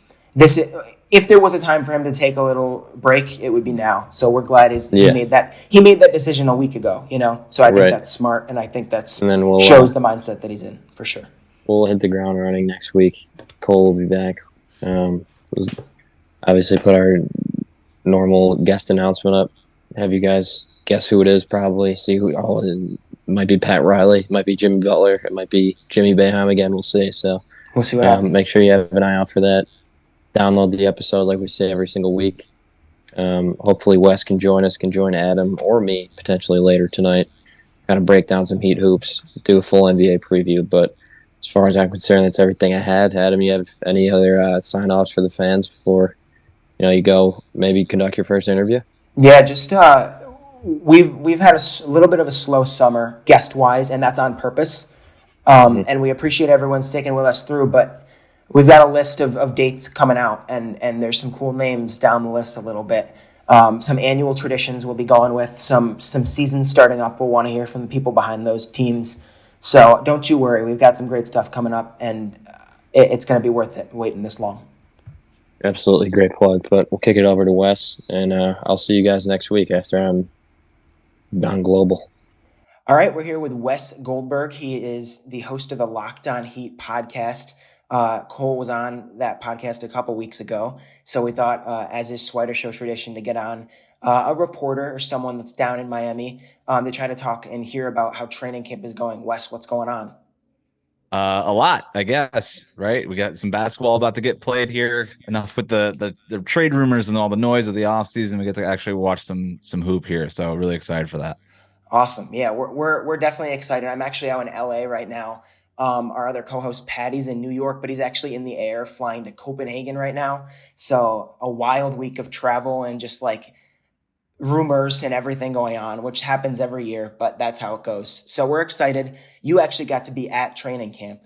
if there was a time for him to take a little break, it would be now. So we're glad he Yeah. made that decision a week ago, you know? So I think Right. that's smart, and I think that's And then we'll shows the mindset that he's in, for sure. we'll hit the ground running next week. Cole will be back. We'll obviously put our normal guest announcement up. Have you guys guess who it is? Probably see who. Oh, it might be Pat Riley. It might be Jimmy Butler. It might be Jimmy Boeheim again. We'll see. So We'll see what happens. make sure you have an eye out for that. Download the episode like we say every single week. Hopefully Wes can join us, can join Adam or me potentially later tonight. Kind of break down some Heat hoops, do a full NBA preview. But as far as I'm concerned, that's everything I had. Adam, you have any other sign-offs for the fans before you go maybe conduct your first interview? Yeah, just we've had a little bit of a slow summer guest wise, and that's on purpose. And we appreciate everyone sticking with us through. But we've got a list of dates coming out, and there's some cool names down the list a little bit. Some annual traditions we'll be going with. Some seasons starting up. We'll want to hear from the people behind those teams. So don't you worry. We've got some great stuff coming up, and it's going to be worth it waiting this long. Absolutely great plug. But we'll kick it over to Wes, and I'll see you guys next week after I'm gone global. All right, we're here with Wes Goldberg. He is the host of the Locked On Heat podcast. Cole was on that podcast a couple weeks ago, so we thought, as is Swider Show tradition, to get on a reporter or someone that's down in Miami to try to talk and hear about how training camp is going. Wes, what's going on? A lot, I guess, right? We got some basketball about to get played here. Enough with the trade rumors and all the noise of the offseason. We get to actually watch some hoop here, so really excited for that. Awesome. Yeah, we're definitely excited. I'm actually out in LA right now. Our other co-host Paddy's in New York, but he's actually in the air flying to Copenhagen right now. So a wild week of travel and just like rumors and everything going on, which happens every year, but that's how it goes. So we're excited. You actually got to be at training camp.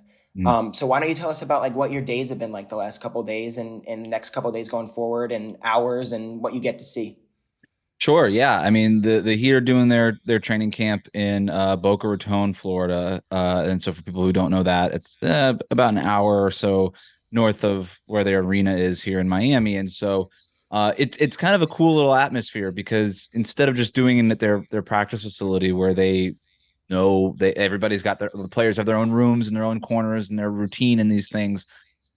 So why don't you tell us about like what your days have been like the last couple of days and the next couple of days going forward and hours and what you get to see? Sure, yeah. I mean, the Heat are doing their training camp in Boca Raton, Florida. And so for people who don't know that, it's about an hour or so north of where their arena is here in Miami. And so it's kind of a cool little atmosphere because instead of just doing it at their practice facility where everybody's got the players have their own rooms and their own corners and their routine and these things,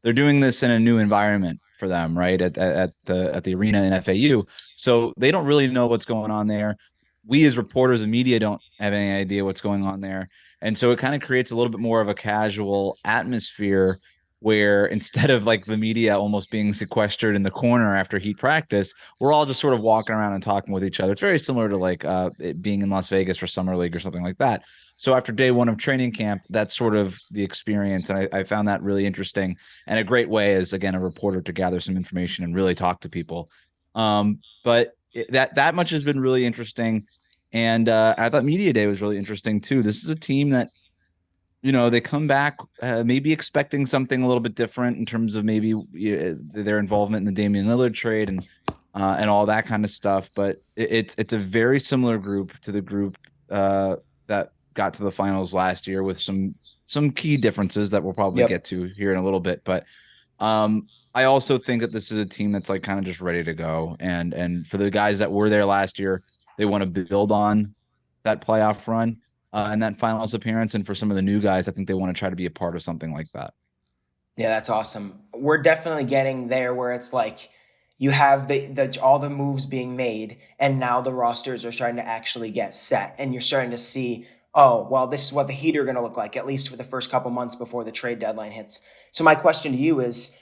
they're doing this in a new environment for them, right? At the arena in FAU. So they don't really know what's going on there. We as reporters and media don't have any idea what's going on there. And so it kind of creates a little bit more of a casual atmosphere where instead of like the media almost being sequestered in the corner after heat practice, we're all just sort of walking around and talking with each other. It's very similar to like it being in Las Vegas for Summer League or something like that. So after day one of training camp, that's sort of the experience. And I found that really interesting and a great way as, again, a reporter to gather some information and really talk to people. But that much has been really interesting. And I thought Media Day was really interesting too. This is a team that, they come back maybe expecting something a little bit different in terms of maybe their involvement in the Damian Lillard trade and all that kind of stuff. But it's a very similar group to the group that got to the finals last year with some key differences that we'll probably get to here in a little bit. But I also think that this is a team that's like kind of just ready to go. And for the guys that were there last year, they want to build on that playoff run. And that finals appearance. And for some of the new guys, I think they want to try to be a part of something like that. Yeah, that's awesome. We're definitely getting there where it's like you have all the moves being made, and now the rosters are starting to actually get set. And you're starting to see, oh, well, this is what the Heat are going to look like, at least for the first couple months before the trade deadline hits. So my question to you is,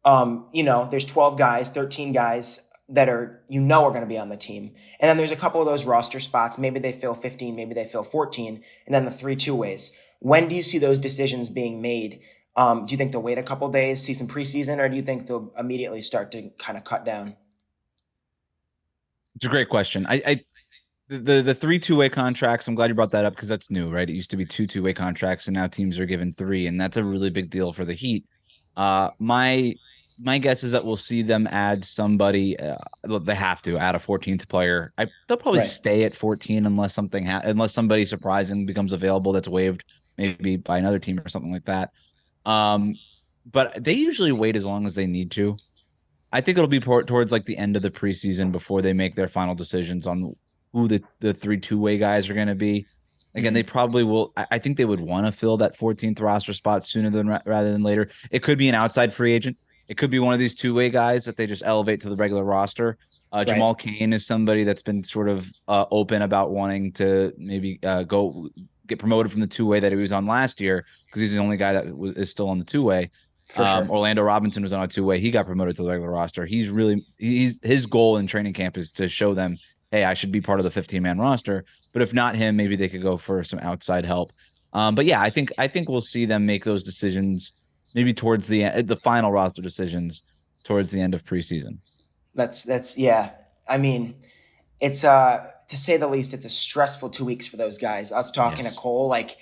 there's 12 guys, 13 guys that are going to be on the team. And then there's a couple of those roster spots. Maybe they fill 15, maybe they fill 14, and then the 3 two-ways. When do you see those decisions being made? Do you think they'll wait a couple of days, see some preseason, or do you think they'll immediately start to kind of cut down? It's a great question. The 3 two-way contracts, I'm glad you brought that up because that's new, right? It used to be 2 two-way contracts, and now teams are given 3, and that's a really big deal for the Heat. My guess is that we'll see them add somebody. They have to add a 14th player. They'll probably stay at 14 unless unless somebody surprising becomes available that's waived maybe by another team or something like that. But they usually wait as long as they need to. I think it'll be towards like the end of the preseason before they make their final decisions on who the 3 two-way guys are going to be. Again, they probably will. I think they would want to fill that 14th roster spot sooner rather than later. It could be an outside free agent. It could be one of these two-way guys that they just elevate to the regular roster. Jamal Cain is somebody that's been sort of open about wanting to maybe go get promoted from the two-way that he was on last year because he's the only guy that is still on the two-way. For sure. Orlando Robinson was on a two-way. He got promoted to the regular roster. His goal in training camp is to show them, hey, I should be part of the 15-man roster. But if not him, maybe they could go for some outside help. But yeah, I think we'll see them make those decisions maybe towards the final roster decisions towards the end of preseason. That's yeah. I mean, it's to say the least, it's a stressful 2 weeks for those guys. Us talking to Cole, like,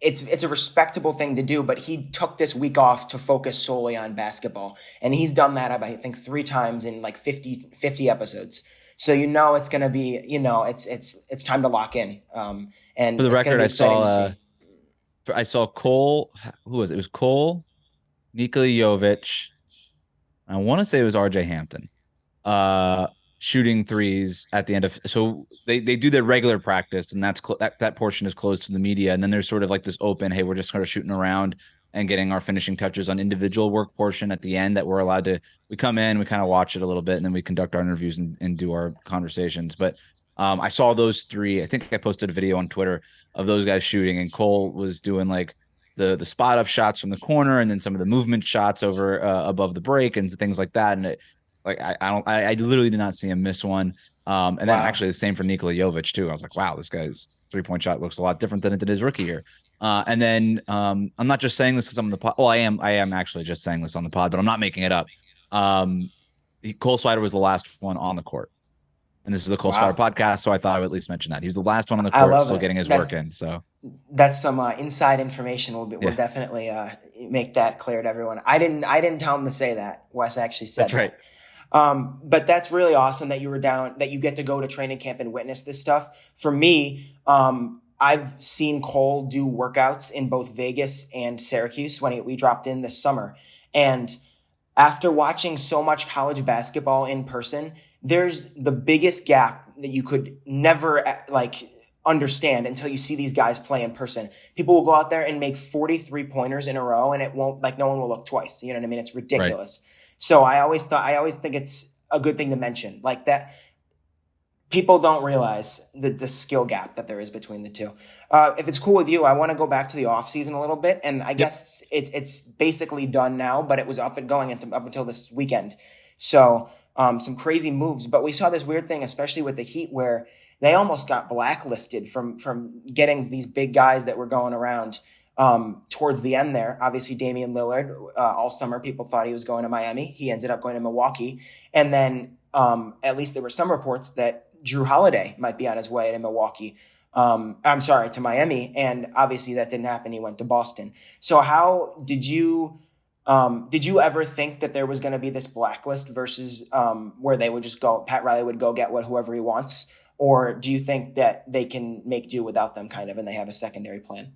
it's a respectable thing to do, but he took this week off to focus solely on basketball, and he's done that I think 3 times in like 50 episodes. So it's going to be it's time to lock in. And for the record, I saw Cole. Who was it? It was Cole, Nikola Jovic. I want to say it was RJ Hampton, shooting threes at the end of. So they do their regular practice, and that portion is closed to the media. And then there's sort of like this open, hey, we're just kind of shooting around and getting our finishing touches on individual work portion at the end that we're allowed to. We come in, we kind of watch it a little bit, and then we conduct our interviews and do our conversations. But I saw those 3. I think I posted a video on Twitter of those guys shooting, and Cole was doing like the spot up shots from the corner, and then some of the movement shots over above the break and things like that. And I literally did not see him miss one. And then actually the same for Nikola Jovic too. I was like, wow, this guy's 3-point shot looks a lot different than it did his rookie year. And then I'm not just saying this because I'm on the pod. Well, I am actually just saying this on the pod, but I'm not making it up. Cole Swider was the last one on the court. And this is the Cole Swider podcast, so I thought I would at least mention that. He was the last one on the court, still getting his work in. So that's some inside information. We'll definitely make that clear to everyone. I didn't tell him to say that. Wes actually said that's right. But that's really awesome that you were down, that you get to go to training camp and witness this stuff. For me, I've seen Cole do workouts in both Vegas and Syracuse when we dropped in this summer. And after watching so much college basketball in person, there's the biggest gap that you could never understand until you see these guys play in person. People will go out there and make 43 pointers in a row, and it won't, no one will look twice. You know what I mean? It's ridiculous. Right. So I always think it's a good thing to mention, like that. People don't realize the skill gap that there is between the two. If it's cool with you, I want to go back to the offseason a little bit. And I guess it's basically done now, but it was up until this weekend. So some crazy moves. But we saw this weird thing, especially with the Heat, where they almost got blacklisted from getting these big guys that were going around towards the end there. Obviously, Damian Lillard, all summer, people thought he was going to Miami. He ended up going to Milwaukee. And then at least there were some reports that Drew Holiday might be on his way to Milwaukee. To Miami. And obviously that didn't happen. He went to Boston. So how did you ever think that there was going to be this blacklist versus where they would just go, Pat Riley would go get whoever he wants? Or do you think that they can make do without them kind of, and they have a secondary plan?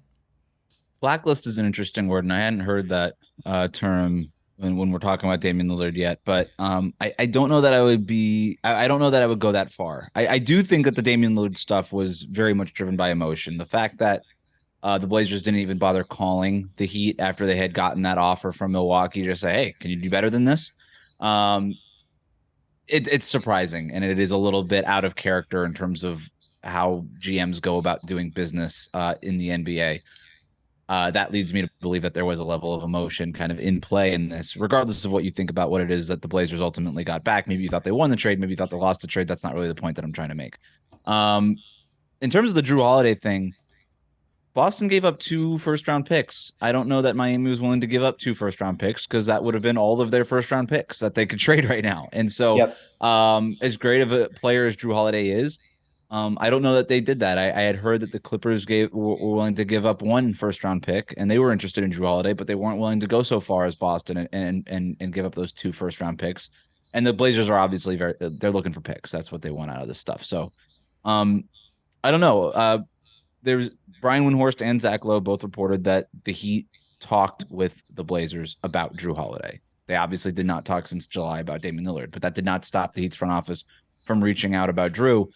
Blacklist is an interesting word, and I hadn't heard that term when we're talking about Damian Lillard yet, but I don't know that I would be. I don't know that I would go that far. I do think that the Damian Lillard stuff was very much driven by emotion. The fact that the Blazers didn't even bother calling the Heat after they had gotten that offer from Milwaukee, just say, "Hey, can you do better than this?" It's surprising, and it is a little bit out of character in terms of how GMs go about doing business in the NBA. That leads me to believe that there was a level of emotion kind of in play in this, regardless of what you think about what it is that the Blazers ultimately got back. Maybe you thought they won the trade. Maybe you thought they lost the trade. That's not really the point that I'm trying to make. In terms of the Drew Holiday thing, Boston gave up 2 first-round picks. I don't know that Miami was willing to give up 2 first-round picks because that would have been all of their first-round picks that they could trade right now. And so as great of a player as Drew Holiday is, I don't know that they did that. I had heard that the Clippers were willing to give up 1 first-round pick, and they were interested in Drew Holiday, but they weren't willing to go so far as Boston and give up those 2 first-round picks. And the Blazers are obviously they're looking for picks. That's what they want out of this stuff. So I don't know. There's Brian Windhorst and Zach Lowe both reported that the Heat talked with the Blazers about Drew Holiday. They obviously did not talk since July about Damian Lillard, but that did not stop the Heat's front office from reaching out about Drew.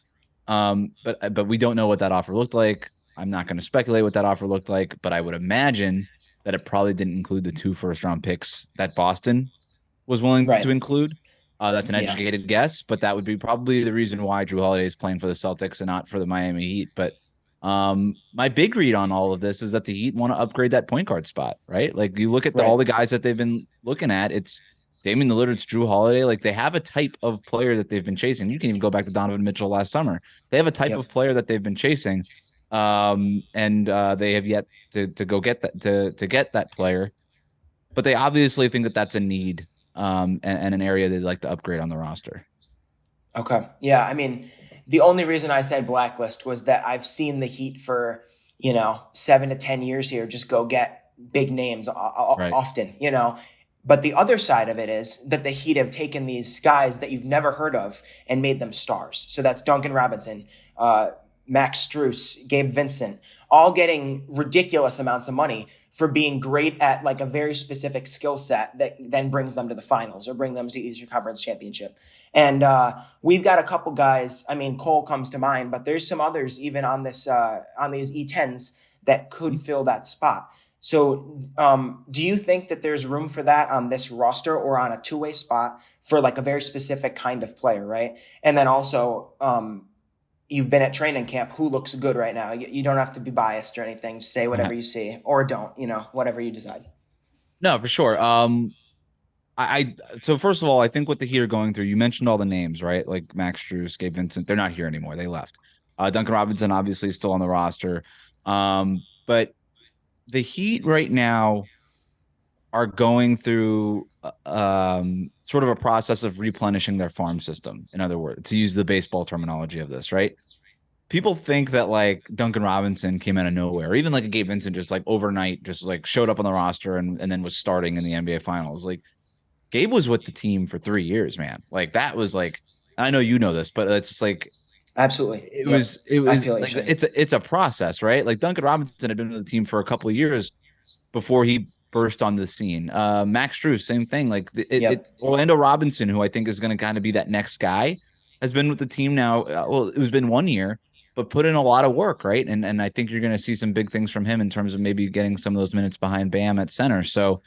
But we don't know what that offer looked like. I'm not going to speculate what that offer looked like, but I would imagine that it probably didn't include the 2 first-round picks that Boston was willing to include. That's an educated guess, but that would be probably the reason why Drew Holiday is playing for the Celtics and not for the Miami Heat. But my big read on all of this is that the Heat want to upgrade that point guard spot, right? Like you look at all the guys that they've been looking at, it's Damian Lillard, it's Drew Holiday. Like they have a type of player that they've been chasing. You can even go back to Donovan Mitchell last summer. They have a type of player that they've been chasing, and they have yet to go get that to get that player. But they obviously think that that's a need and an area they'd like to upgrade on the roster. Okay, yeah. I mean, the only reason I said blacklist was that I've seen the Heat for 7 to 10 years here just go get big names often, But the other side of it is that the Heat have taken these guys that you've never heard of and made them stars. So that's Duncan Robinson, Max Strus, Gabe Vincent, all getting ridiculous amounts of money for being great at like a very specific skill set that then brings them to the finals or bring them to the Eastern Conference Championship. And we've got a couple guys. I mean, Cole comes to mind, but there's some others even on this on these E10s that could fill that spot. So do you think that there's room for that on this roster or on a two-way spot for like a very specific kind of player, right? And then also you've been at training camp. Who looks good right now? You don't have to be biased or anything. Say whatever you see or don't, whatever you decide. No, for sure. So first of all, I think what the Heat are going through, you mentioned all the names, right? Like Max Strus, Gabe Vincent, they're not here anymore. They left. Duncan Robinson obviously is still on the roster. But the Heat right now are going through sort of a process of replenishing their farm system. In other words, to use the baseball terminology of this, right? People think that like Duncan Robinson came out of nowhere, or even like a Gabe Vincent just like overnight, just like showed up on the roster and then was starting in the NBA Finals. Like Gabe was with the team for 3 years, man. Like that was like, I know you know this, but it's just like Absolutely. It Yep. was I feel like like it's a process, right? Like Duncan Robinson had been with the team for a couple of years before he burst on the scene. Max Strus, same thing. Like Orlando Robinson, who I think is going to kind of be that next guy, has been with the team now. Well, it was been 1 year, but put in a lot of work, right? And I think you're going to see some big things from him in terms of maybe getting some of those minutes behind Bam at center. So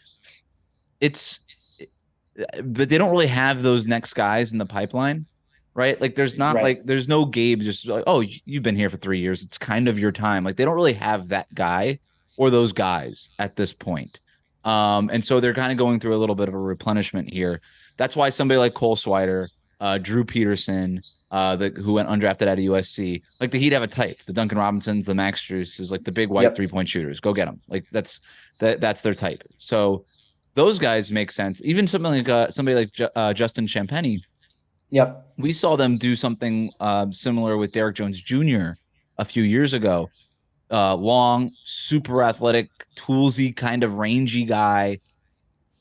but they don't really have those next guys in the pipeline, right? Like there's not like there's no Gabe just like, oh, you've been here for 3 years. It's kind of your time. Like they don't really have that guy or those guys at this point. And so they're kind of going through a little bit of a replenishment here. That's why somebody like Cole Swider, Drew Peterson, who went undrafted out of USC, like the Heat have a type. The Duncan Robinsons, the Max Strus is like the big white 3-point shooters. Go get them. Like that's their type. So those guys make sense. Even somebody like Justin Champagnie. Yep. We saw them do something similar with Derek Jones Jr. a few years ago. Long, super athletic, toolsy, kind of rangy guy.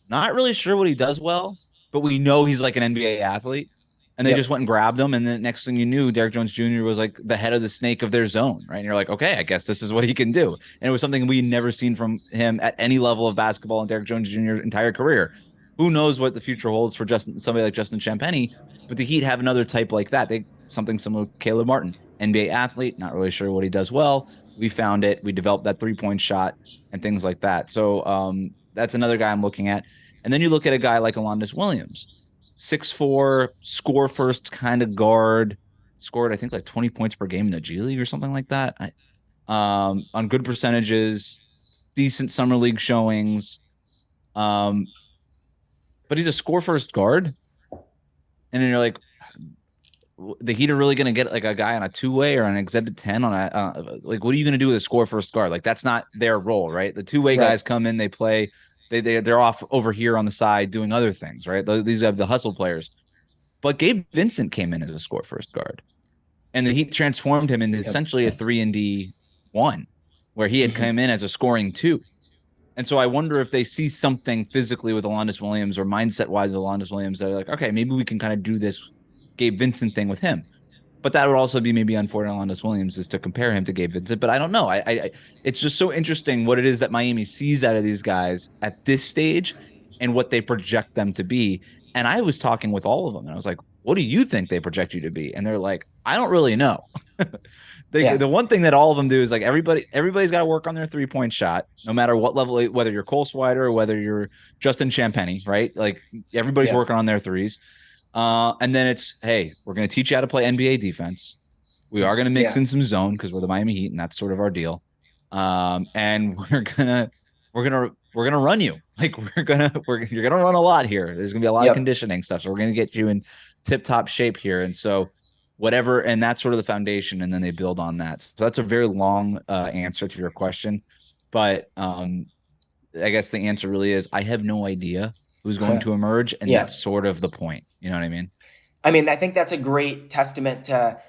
Not really sure what he does well, but we know he's like an NBA athlete. And they just went and grabbed him. And then next thing you knew, Derek Jones Jr. was like the head of the snake of their zone, right? And you're like, okay, I guess this is what he can do. And it was something we never seen from him at any level of basketball in Derek Jones Jr.'s entire career. Who knows what the future holds for somebody like Justin Champagnie, but the Heat have another type like that. Something similar to Caleb Martin, NBA athlete, not really sure what he does well. We found it. We developed that 3-point shot and things like that. So that's another guy I'm looking at. And then you look at a guy like Alondes Williams, 6'4", score first kind of guard, scored I think like 20 points per game in the G League or something like that. On good percentages, decent summer league showings. But he's a score first guard. And then you're like, the Heat are really going to get like a guy on a 2-way or an exhibit 10 on like, what are you going to do with a score first guard? Like that's not their role, right? The 2-way guys come in, they play. They're off over here on the side doing other things, right? These have the hustle players. But Gabe Vincent came in as a score first guard. And the Heat transformed him into essentially a 3-and-D-1, where he had come in as a scoring 2. And so I wonder if they see something physically with Alondes Williams or mindset-wise with Alondes Williams that are like, okay, maybe we can kind of do this Gabe Vincent thing with him. But that would also be maybe unfortunate. Alondes Williams is to compare him to Gabe Vincent. But I don't know. It's just so interesting what it is that Miami sees out of these guys at this stage and what they project them to be. And I was talking with all of them, and I was like, what do you think they project you to be? And they're like, I don't really know. The one thing that all of them do is like everybody's got to work on their 3-point shot, no matter what level, whether you're Cole Swider or whether you're Justin Champagnie, right? Like everybody's working on their threes. And then it's, hey, we're going to teach you how to play NBA defense. We are going to mix in some zone because we're the Miami Heat, and that's sort of our deal. And we're gonna run you. Like you're gonna run a lot here. There's gonna be a lot of conditioning stuff. So we're gonna get you in tip top shape here. And so whatever, and that's sort of the foundation, and then they build on that. So that's a very long answer to your question, but I guess the answer really is I have no idea who's going to emerge, and that's sort of the point. You know what I mean? I mean, I think that's a great testament to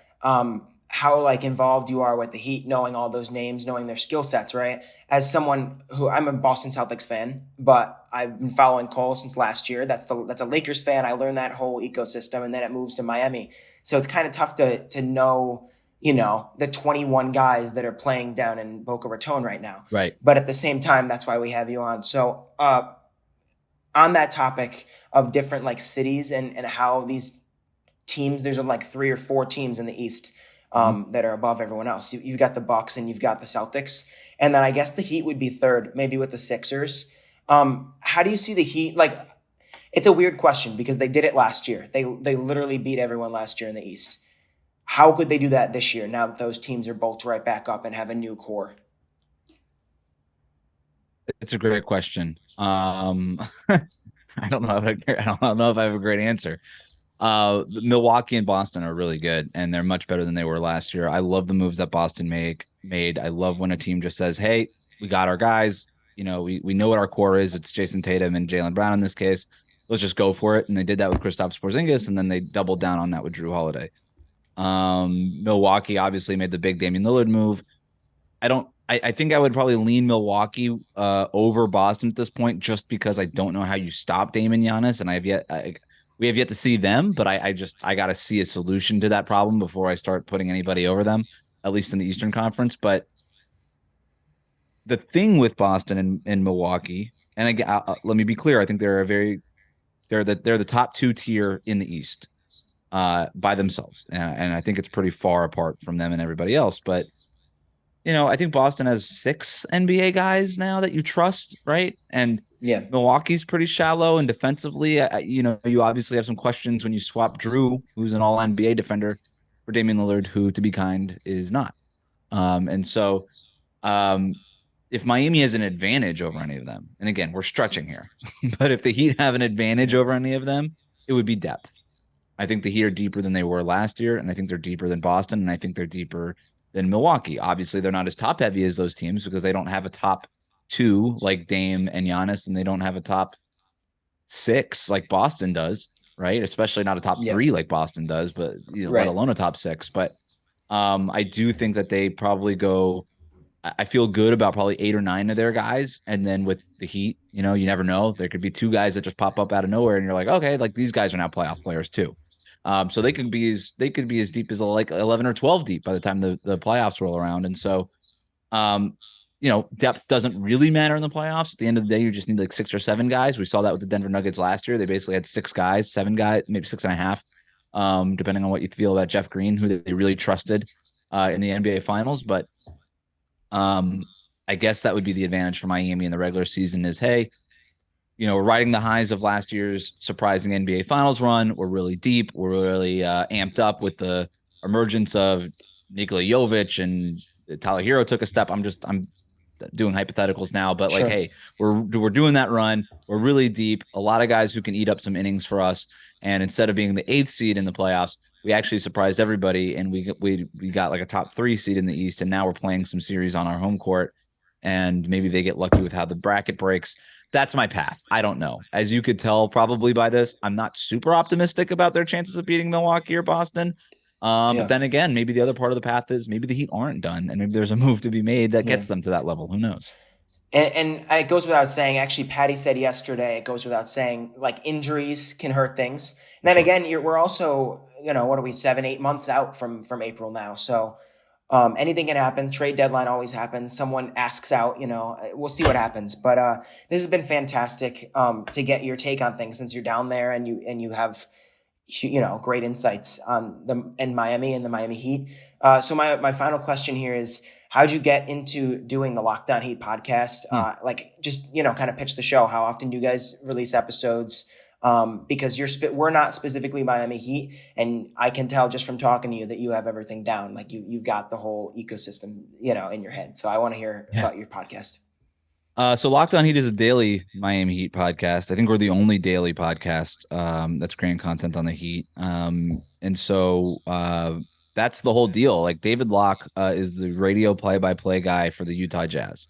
how like involved you are with the Heat, knowing all those names, knowing their skill sets, right? As someone who I'm a Boston Celtics fan, but I've been following Cole since last year. That's a Lakers fan. I learned that whole ecosystem, and then it moves to Miami. So it's kind of tough to know, you know, the 21 guys that are playing down in Boca Raton right now. Right. But at the same time, that's why we have you on. So on that topic of different like cities and how these teams, there's like 3 or 4 teams in the East that are above everyone else. You've got the Bucks and you've got the Celtics. And then I guess the Heat would be third, maybe with the Sixers. How do you see the Heat? Like, it's a weird question because they did it last year. They literally beat everyone last year in the East. How could they do that this year now that those teams are both right back up and have a new core? It's a great question. I don't know if I have a great answer. Milwaukee and Boston are really good, and they're much better than they were last year. I love the moves that Boston made. I love when a team just says, hey, we got our guys. You know, we know what our core is. It's Jason Tatum and Jaylen Brown in this case. Let's just go for it. And they did that with Kristaps Porzingis, and then they doubled down on that with Drew Holiday. Milwaukee obviously made the big Damian Lillard move. I think I would probably lean Milwaukee we we have yet to see them, but I got to see a solution to that problem before I start putting anybody over them, at least in the Eastern Conference. But the thing with Boston and Milwaukee, and again, let me be clear, I think they're the top 2 tier in the East by themselves, and I think it's pretty far apart from them and everybody else. But I think Boston has 6 NBA guys now that you trust, right? And Milwaukee's pretty shallow, and defensively, you obviously have some questions when you swap Drew, who's an all NBA defender, for Damian Lillard, who, to be kind, is not. And so if Miami has an advantage over any of them, and again, we're stretching here, but if the Heat have an advantage over any of them, it would be depth. I think the Heat are deeper than they were last year, and I think they're deeper than Boston, and I think they're deeper than Milwaukee. Obviously, they're not as top heavy as those teams because they don't have a top 2 like Dame and Giannis, and they don't have a top 6 like Boston does, right? Especially not a top 3 like Boston does, but let alone a top 6. But I do think that they probably go. I feel good about probably 8 or 9 of their guys, and then with the Heat, you never know. There could be 2 guys that just pop up out of nowhere, and you're like, okay, like these guys are now playoff players too. So they could be as deep as like 11 or 12 deep by the time the playoffs roll around. And so, depth doesn't really matter in the playoffs. At the end of the day, you just need like 6 or 7 guys. We saw that with the Denver Nuggets last year. They basically had 6 guys, 7 guys, maybe 6.5, depending on what you feel about Jeff Green, who they really trusted in the NBA Finals. But I guess that would be the advantage for Miami in the regular season is, hey, we're riding the highs of last year's surprising NBA Finals run. We're really deep. We're really amped up with the emergence of Nikola Jovic, and Tyler Hero took a step. I'm doing hypotheticals now, but Sure. like, hey, we're doing that run. We're really deep. A lot of guys who can eat up some innings for us. And instead of being the 8th seed in the playoffs, we actually surprised everybody, and we got like a top 3 seed in the East. And now we're playing some series on our home court, and maybe they get lucky with how the bracket breaks. That's my path. I don't know. As you could tell probably by this, I'm not super optimistic about their chances of beating Milwaukee or Boston. But then again, maybe the other part of the path is maybe the Heat aren't done, and maybe there's a move to be made that gets them to that level. Who knows? And it goes without saying, actually, Paddy said yesterday, it goes without saying, like, injuries can hurt things. And then again, we're also, what are we, 7-8 months out from April now. So anything can happen. Trade deadline always happens. Someone asks out, we'll see what happens. But this has been fantastic to get your take on things since you're down there and you have, great insights on Miami and the Miami Heat. So my final question here is, how'd you get into doing the Locked On Heat podcast? Kind of pitch the show. How often do you guys release episodes? Because we're not specifically Miami Heat, and I can tell just from talking to you that you have everything down. Like you've got the whole ecosystem, in your head. So I want to hear about your podcast. So Locked On Heat is a daily Miami Heat podcast. I think we're the only daily podcast that's creating content on the Heat. And so that's the whole deal. Like David Locke is the radio play-by-play guy for the Utah Jazz.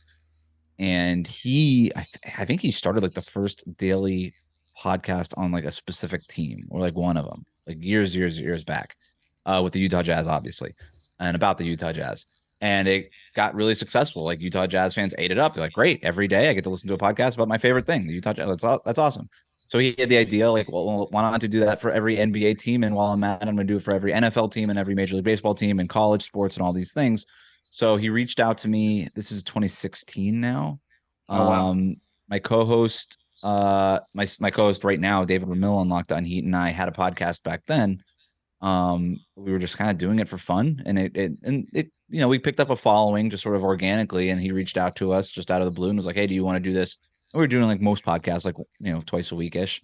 And I think he started like the first daily podcast on like a specific team or like one of them, like years back with the Utah Jazz, obviously, and about the Utah Jazz. And it got really successful. Like Utah Jazz fans ate it up. They're like, great, every day I get to listen to a podcast about my favorite thing, the Utah Jazz. That's awesome. So he had the idea, like, well, why not to do that for every NBA team? And while I'm at it, I'm going to do it for every NFL team and every Major League Baseball team and college sports and all these things. So he reached out to me. This is 2016 now. Oh, wow. My co-host, my co-host right now, David Ramil on Locked On Heat, and I had a podcast back then. We were just kind of doing it for fun, and it we picked up a following just sort of organically, and he reached out to us just out of the blue and was like, hey, do you want to do this? And we were doing like most podcasts, like, twice a week-ish.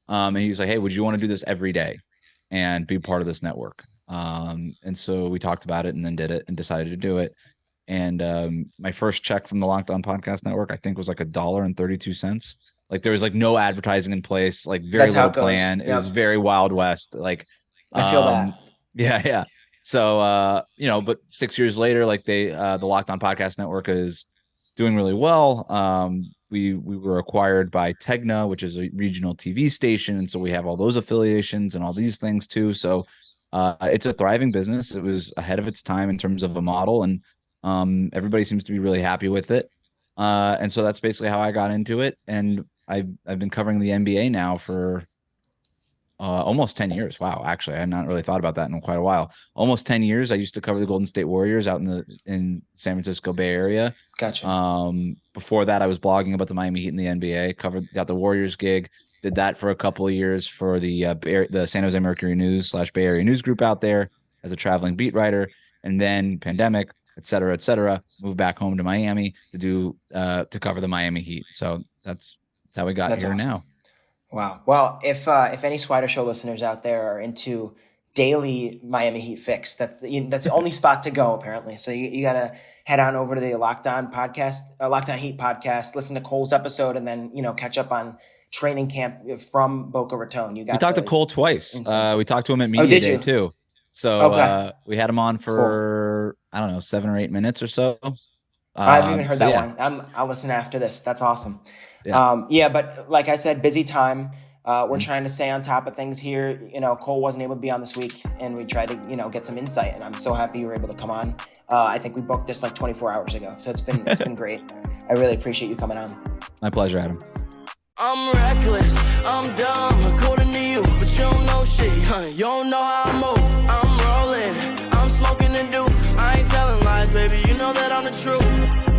And he was like, hey, would you want to do this every day and be part of this network? And so we talked about it and then did it and decided to do it. And my first check from the Locked On Podcast Network, I think, was like $1.32. Like there was like no advertising in place, like very little plan. Yep. It was very Wild West. Like I feel that. Yeah. So but 6 years later, like the Locked On Podcast Network is doing really well. We were acquired by Tegna, which is a regional TV station, and so we have all those affiliations and all these things too. So it's a thriving business. It was ahead of its time in terms of a model, and everybody seems to be really happy with it. And so that's basically how I got into it. And I've been covering the NBA now for almost 10 years. Wow. Actually, I had not really thought about that in quite a while. Almost 10 years. I used to cover the Golden State Warriors out in San Francisco Bay Area. Gotcha. Before that, I was blogging about the Miami Heat and the NBA. Got the Warriors gig. Did that for a couple of years for the San Jose Mercury News / Bay Area News Group out there as a traveling beat writer. And then pandemic, et cetera, moved back home to Miami to cover the Miami Heat. So that's how we got here awesome. now. Wow. Well, if any Swider Show listeners out there are into daily Miami Heat fix, that's the only spot to go apparently. So you got to head on over to the Locked On Heat podcast, listen to Cole's episode, and then catch up on training camp from Boca Raton. We talked to Cole twice. We talked to him at Media Day too. So we had him on for I don't know 7 or 8 minutes or so. I haven't even heard that one. I'll listen after this. That's awesome. Yeah. But like I said, busy time. We're trying to stay on top of things here. Cole wasn't able to be on this week, and we tried to get some insight. And I'm so happy you were able to come on. I think we booked this like 24 hours ago, so it's been great. I really appreciate you coming on. My pleasure, Adam. I'm reckless, I'm dumb, according to you, but you don't know shit, huh? You don't know how I move. I'm rolling, I'm smoking and do. I ain't telling lies, baby, you know that I'm the truth.